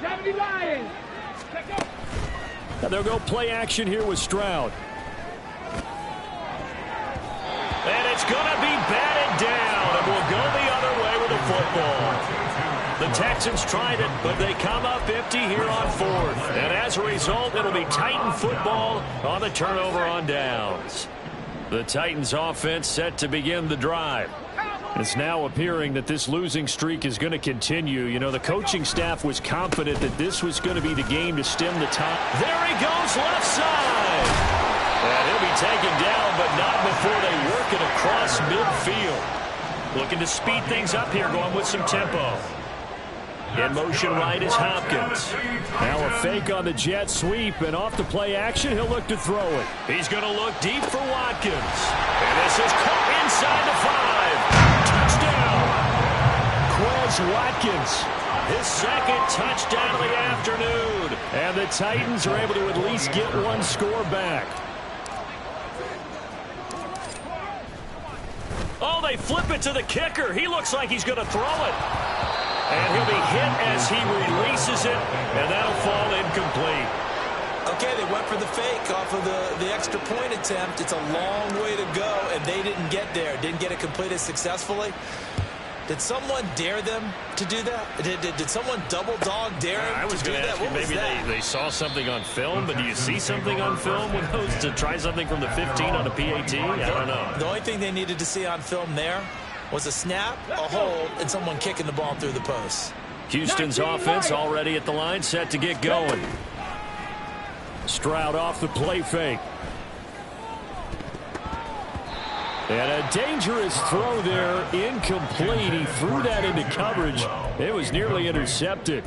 70 Lions. Now they'll go play action here with Stroud. And it's going to be batted down, and we'll go the other way with the football. The Texans tried it, but they come up empty here on 4th. And as a result, it'll be Titan football on the turnover on downs. The Titans offense set to begin the drive. It's now appearing that this losing streak is going to continue. You know, the coaching staff was confident that this was going to be the game to stem the tide. There he goes, left side. And he'll be taken down, but not before they work it across midfield. Looking to speed things up here, going with some tempo. In motion right is Hopkins. Now a fake on the jet sweep, and off the play action, he'll look to throw it. He's going to look deep for Watkins. And this is caught inside the 5. Touchdown. Quez Watkins. His second touchdown of the afternoon. And the Titans are able to at least get one score back. Oh, they flip it to the kicker. He looks like he's going to throw it. And he'll be hit as he releases it, and that'll fall incomplete. Okay, they went for the fake off of the extra point attempt. It's a long way to go, and they didn't get there. Didn't get it completed successfully. Did someone dare them to do that? Did someone double dog dare them I was to do going to that? ask you, maybe they saw something on film, but do you see something on film with those to try something from the 15 on a PAT? I don't know. The only thing they needed to see on film there was a snap, a hold, and someone kicking the ball through the post. Houston's offense already at the line, set to get going. Stroud off the play fake. And a dangerous throw there, incomplete. He threw that into coverage. It was nearly intercepted.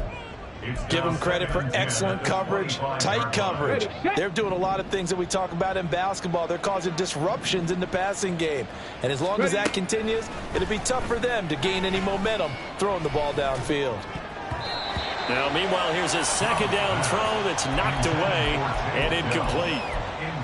Give them credit for excellent coverage, tight coverage. They're doing a lot of things that we talk about in basketball. They're causing disruptions in the passing game. And as long as that continues, it'll be tough for them to gain any momentum throwing the ball downfield. Now, meanwhile, here's a second down throw that's knocked away and incomplete.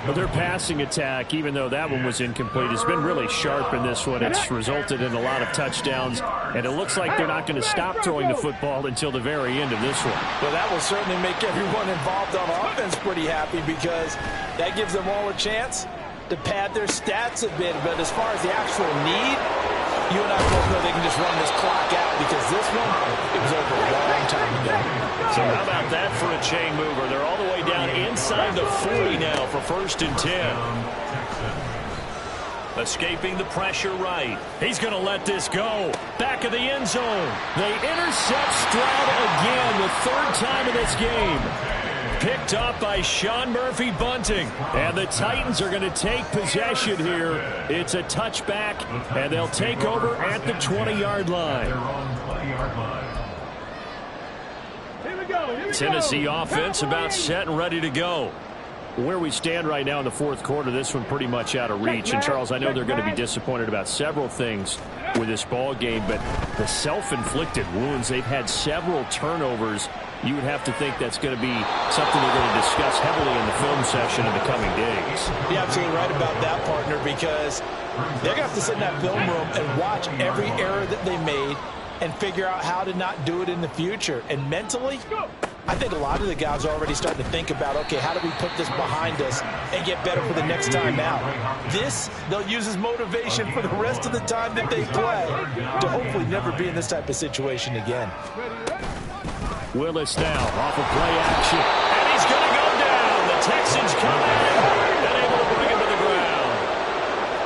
But their passing attack, even though that one was incomplete, has been really sharp in this one. It's resulted in a lot of touchdowns, and it looks like they're not going to stop throwing the football until the very end of this one. Well, that will certainly make everyone involved on offense pretty happy because that gives them all a chance to pad their stats a bit. But as far as the actual need, you and I both know they can just run this clock out because this one, it was over a long time ago. So how about that for a chain mover? They're all the way down inside the 40 now for 1st and 10. Escaping the pressure right. He's going to let this go. Back of the end zone. They intercept Stroud again, the third time in this game. Picked up by Sean Murphy-Bunting. And the Titans are going to take possession here. It's a touchback, and they'll take over at the 20-yard line. Tennessee offense about set and ready to go. Where we stand right now in the fourth quarter, this one pretty much out of reach. And, Charles, I know they're going to be disappointed about several things with this ball game, but the self-inflicted wounds, they've had several turnovers. You would have to think that's going to be something they're going to discuss heavily in the film session in the coming days. You're absolutely right about that, partner, because they're going to have to sit in that film room and watch every error that they made and figure out how to not do it in the future. And mentally, I think a lot of the guys are already starting to think about, okay, how do we put this behind us and get better for the next time out? This, they'll use as motivation for the rest of the time that they play to hopefully never be in this type of situation again. Willis now off of play action. And he's going to go down. The Texans come in and able to bring him to the ground.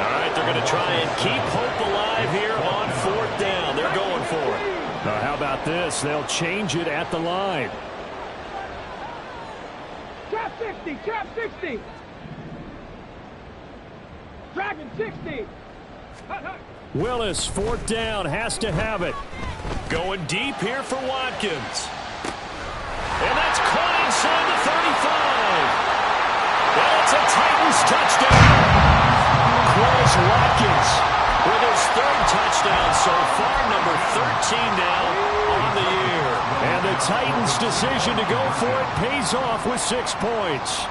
All right, they're going to try and keep hope alive here on 4th down. They're going for it. How about this? They'll change it at the line. Trap 60, trap 60. Dragon 60. Willis, 4th down, has to have it. Going deep here for Watkins. And that's caught inside the 35. And it's a Titans touchdown. Quez Watkins with his 3rd touchdown so far, number 13 now on the year. And the Titans' decision to go for it pays off with 6 points.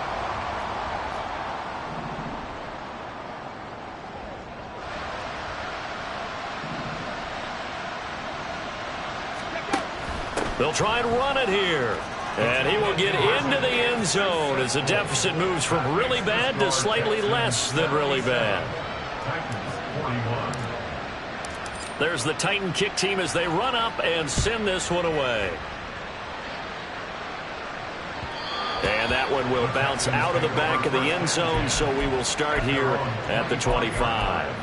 They'll try and run it here. And he will get into the end zone as the deficit moves from really bad to slightly less than really bad. There's the Titan kick team as they run up and send this one away. And that one will bounce out of the back of the end zone, so we will start here at the 25.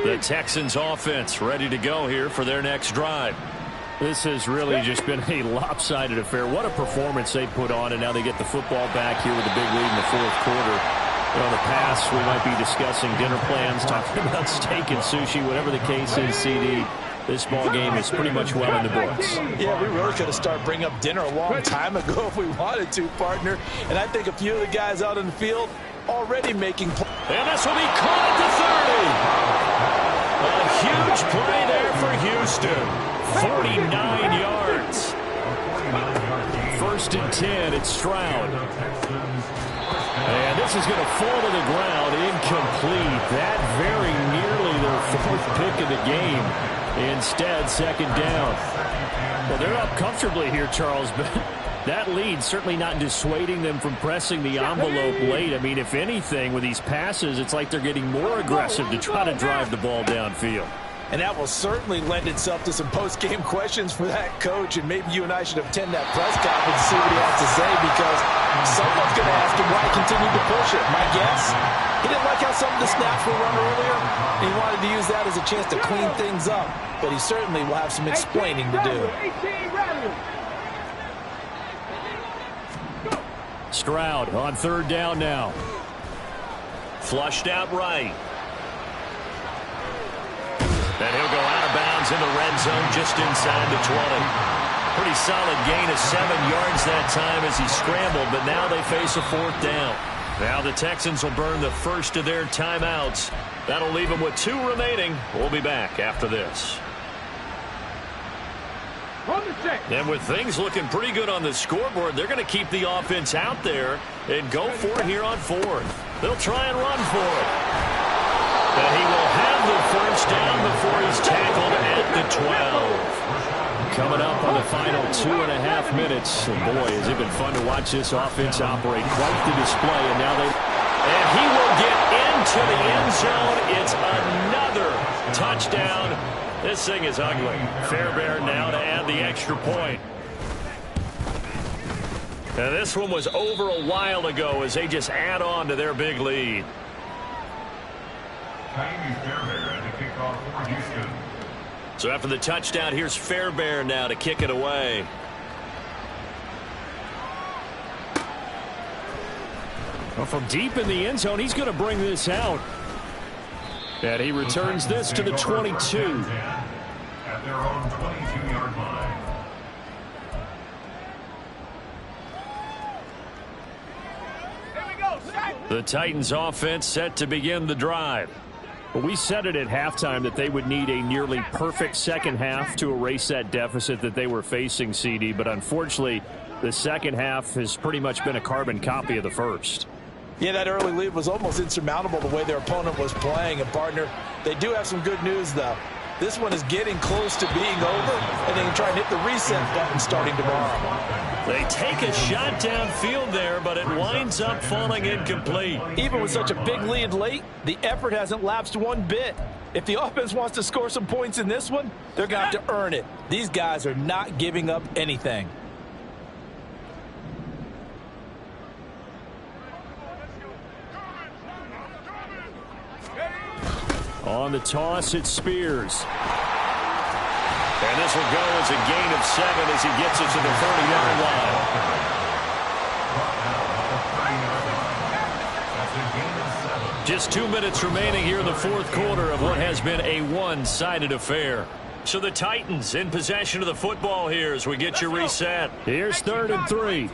The Texans offense ready to go here for their next drive. This has really just been a lopsided affair. What a performance they put on, and now they get the football back here with a big lead in the fourth quarter. In the past, we might be discussing dinner plans, talking about steak and sushi, whatever the case is, CD. This ball game is pretty much well in the books. Yeah, we really could have started bringing up dinner a long time ago if we wanted to, partner. And I think a few of the guys out in the field already making plays. And this will be caught at the 30. A huge play there for Houston. 49 yards. First and 10, it's Stroud. And this is going to fall to the ground, incomplete. That very nearly their fourth pick of the game. Instead, second down. Well, they're up comfortably here, Charles, but that lead certainly not dissuading them from pressing the envelope late. I mean, if anything, with these passes, it's like they're getting more aggressive to try to drive the ball downfield. And that will certainly lend itself to some post-game questions for that coach. And maybe you and I should attend that press conference to see what he has to say, because someone's going to ask him why he continued to push it. My guess, he didn't like how some of the snaps were run earlier. And he wanted to use that as a chance to clean things up. But he certainly will have some explaining to do. Stroud on third down now. Flushed out right. And he'll go out of bounds in the red zone just inside the 20. Pretty solid gain of 7 yards that time as he scrambled, but now they face a fourth down. Now the Texans will burn the first of their timeouts. That'll leave them with 2 remaining. We'll be back after this. And with things looking pretty good on the scoreboard, they're going to keep the offense out there and go for it here on fourth. They'll try and run for it. And he will have the first down before he's tackled at the 12. Coming up on the final 2.5 minutes. And boy, has it been fun to watch this offense operate. Quite the display. And now and he will get into the end zone. It's another touchdown. This thing is ugly. Fairbairn now to add the extra point. And this one was over a while ago as they just add on to their big lead. So after the touchdown, here's Fairbairn now to kick it away. Well, from deep in the end zone, he's going to bring this out. And he returns this to the 22. At their own 22-yard line. The Titans offense set to begin the drive. Well, we said it at halftime that they would need a nearly perfect second half to erase that deficit that they were facing, CD. But unfortunately, the second half has pretty much been a carbon copy of the first. Yeah, that early lead was almost insurmountable the way their opponent was playing. And, partner, they do have some good news, though. This one is getting close to being over, and they can try and hit the reset button starting tomorrow. They take a shot downfield there, but it winds up falling incomplete. Even with such a big lead late, the effort hasn't lapsed one bit. If the offense wants to score some points in this one, they're going to have to earn it. These guys are not giving up anything. On the toss, it's Spears. And this will go as a gain of 7 as he gets it to the 30-yard line. Just 2 minutes remaining here in the fourth quarter of what has been a one-sided affair. So the Titans in possession of the football here as we get your reset. Here's 3rd and 3.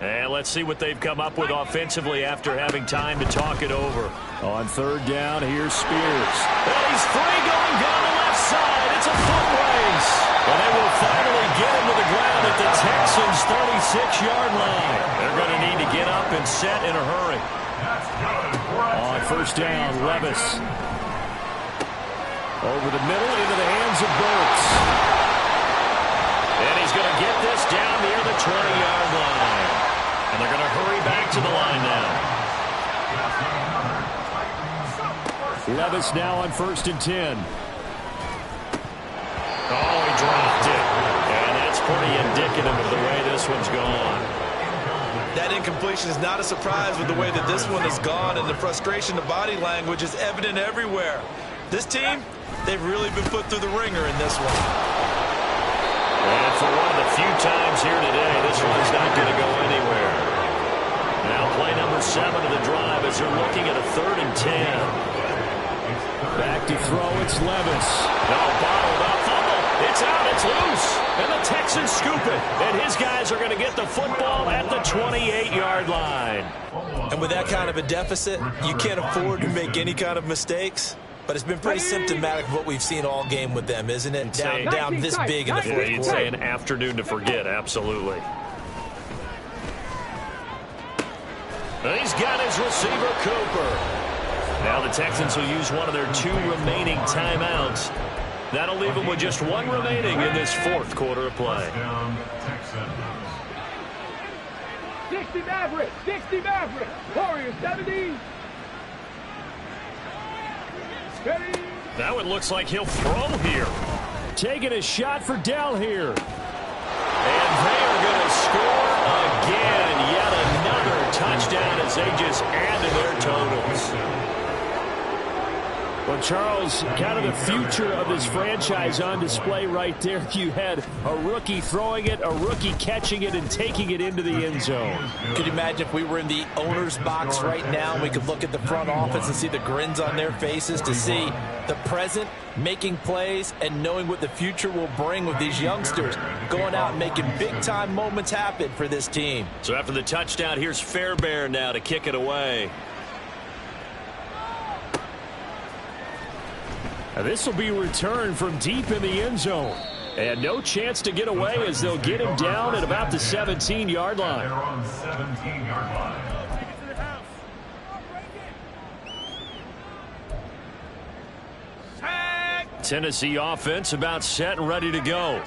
And let's see what they've come up with offensively after having time to talk it over. On 3rd down, here's Spears. And he's free going down the left side. It's a foot race. And they will finally get him to the ground at the Texans' 36-yard line. They're going to need to get up and set in a hurry. On 1st down, Levis. Over the middle into the hands of Burks. And he's going to get this down near the 20-yard line. And they're going to hurry back to the line now. Levis now on 1st and 10. Oh, he dropped it. And that's pretty indicative of the way this one's gone. That incompletion is not a surprise with the way that this one has gone, and the frustration, the body language is evident everywhere. This team, they've really been put through the ringer in this one. And for one of the few times here today, this one's not going to go anywhere. Now play number number 7 of the drive as they're looking at a 3rd and 10. Back to throw, it's Levis. No, bottled up, fumble. It's out, it's loose. And the Texans scoop it. And his guys are going to get the football at the 28-yard line. And with that kind of a deficit, you can't afford to make any kind of mistakes. But it's been pretty symptomatic of what we've seen all game with them, isn't it? Down this big in the fourth quarter. You'd say an afternoon to forget, absolutely. And he's got his receiver, Cooper. Now the Texans will use one of their 2 remaining timeouts. That'll leave them with just 1 remaining in this 4th quarter of play. 60 Mavericks, 60 Mavericks. Warriors 70. Now it looks like he'll throw here. Taking a shot for Dell here. And they are going to score again. Yet another touchdown as they just add to their totals. Well, Charles, kind of the future of this franchise on display right there. You had a rookie throwing it, a rookie catching it, and taking it into the end zone. Could you imagine if we were in the owner's box right now, we could look at the front office and see the grins on their faces, to see the present making plays and knowing what the future will bring with these youngsters going out and making big-time moments happen for this team. So after the touchdown, here's Fairbairn now to kick it away. Now this will be returned from deep in the end zone. And no chance to get away as they'll get him down at about the 17-yard line. They're on 17-yard line. Tennessee offense about set and ready to go.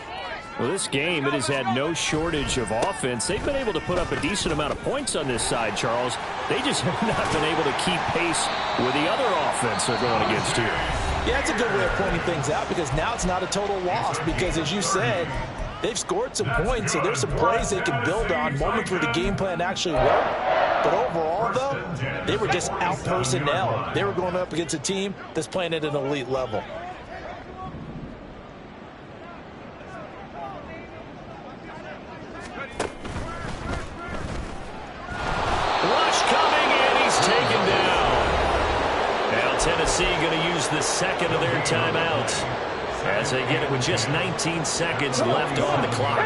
Well, this game, it has had no shortage of offense. They've been able to put up a decent amount of points on this side, Charles. They just have not been able to keep pace with the other offense they're going against here. Yeah, it's a good way of pointing things out because now it's not a total loss because, as you said, they've scored some points, so there's some plays they can build on, moments where the game plan actually worked. But overall, though, they were just out personnel. They were going up against a team that's playing at an elite level. Tennessee going to use the second of their timeouts as they get it with just 19 seconds left on the clock.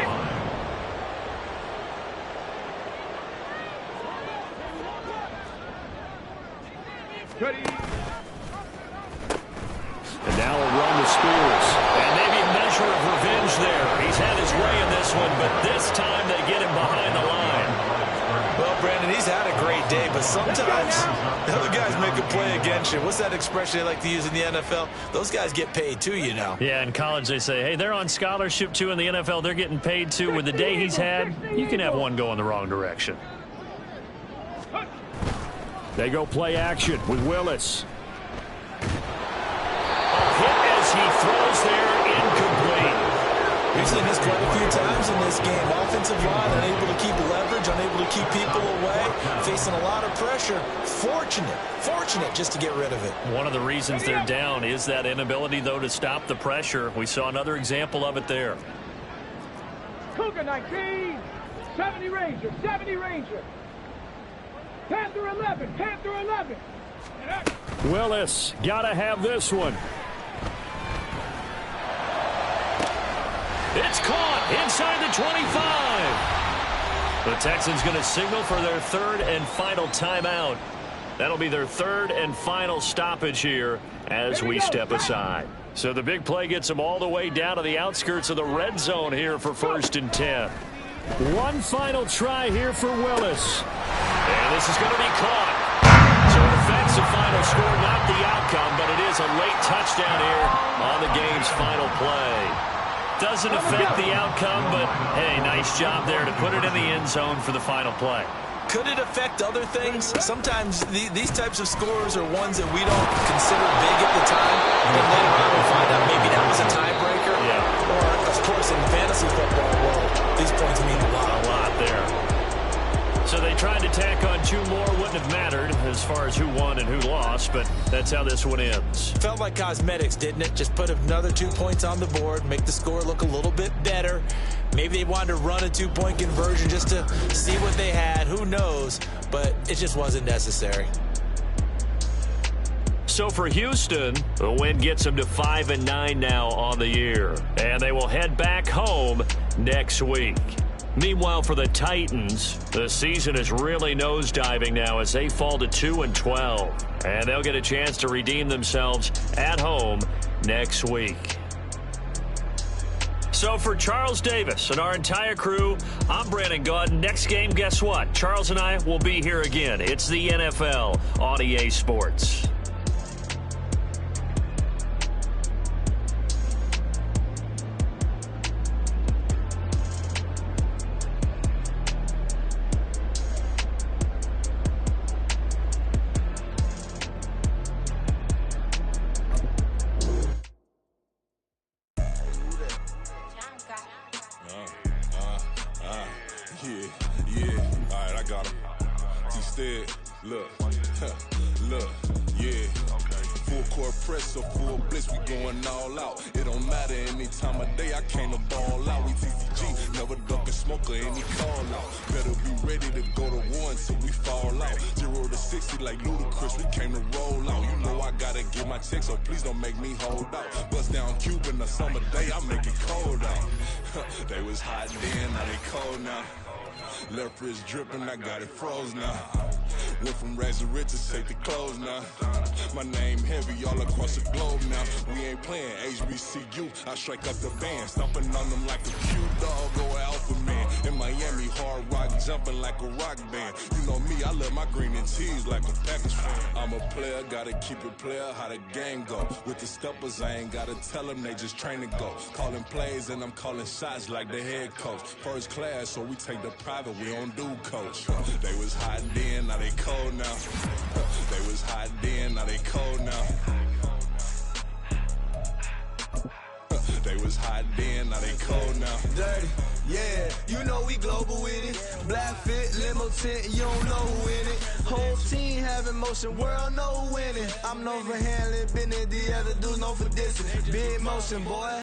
And now a run to Spears. And maybe a measure of revenge there. He's had his way in this one, but this time they get him behind the line. Well, Brandon, he's had a great day, but sometimes the other guys make a play against you. What's that expression they like to use in the NFL? Those guys get paid too, you know. Yeah, in college they say, hey, they're on scholarship too. In the NFL, they're getting paid too. With the day he's had, you can have one go in the wrong direction. They go play action with Willis. A hit as he throws there, incomplete. We've seen this quite a few times in this game. Offensive line unable to keep leverage, unable to keep people away, facing a lot of pressure. Fortunate just to get rid of it. One of the reasons they're down is that inability, though, to stop the pressure. We saw another example of it there. Cougar 19, 70 Ranger, 70 Ranger. Panther 11, Panther 11. Willis, gotta have this one. It's caught inside the 25. The Texans going to signal for their 3rd and final timeout. That'll be their 3rd and final stoppage here as we step aside. So the big play gets them all the way down to the outskirts of the red zone here for 1st and 10. One final try here for Willis. And this is going to be caught. So it affects the final score, not the outcome, but it is a late touchdown here on the game's final play. Doesn't affect the outcome, but, hey, nice job there to put it in the end zone for the final play. Could it affect other things? Sometimes these types of scores are ones that we don't consider big at the time. And then later on we'll find out maybe that was a tiebreaker. Yeah. Or, of course, in the fantasy football world, these points mean a lot. A lot there. So they tried to tack on 2 more. Wouldn't have mattered as far as who won and who lost, but that's how this one ends. Felt like cosmetics, didn't it? Just put another 2 points on the board, make the score look a little bit better. Maybe they wanted to run a 2-point conversion just to see what they had. Who knows? But it just wasn't necessary. So for Houston, the win gets them to 5-9 now on the year. And they will head back home next week. Meanwhile, for the Titans, the season is really nosediving now as they fall to 2-12. And they'll get a chance to redeem themselves at home next week. So for Charles Davis and our entire crew, I'm Brandon Gaudin. Next game, guess what? Charles and I will be here again. It's the NFL on EA Sports. Yeah, alright, I got him. Instead, look, yeah. Full court press or full blitz, we going all out. It don't matter any time of day, I came to ball out. We TCG, never duck a smoker, any call out. Better be ready to go to war until we fall out. 0 to 60 like Ludacris, we came to roll out. You know I gotta get my check, so please don't make me hold out. Bust down Cuban a summer day, I make it cold out. They was hot then, now they cold now. Left wrist dripping, I got it froze now. Went from rags to riches, take the clothes now. My name heavy all across the globe now. We ain't playing HBCU, I strike up the band. Stomping on them like a cute dog or alpha man. In Miami, hard rock jumping like a rock band. You know me, I love my green and cheese like a Packers fan. I'm a player, gotta keep it player, how the game go. With the steppers, I ain't gotta tell them, they just train to go. Calling plays and I'm calling shots like the head coach. First class, so we take the private, we don't do coach. They was hot then, now they cold now. They was hot then, now they cold now. They was hot then, now they cold now. Dirty, yeah, you know we global with it. Black fit, limo tint, you don't know who in it. Whole team having motion, world no winning. I'm known for handling business, the other dudes known for dissing. Big motion, boy.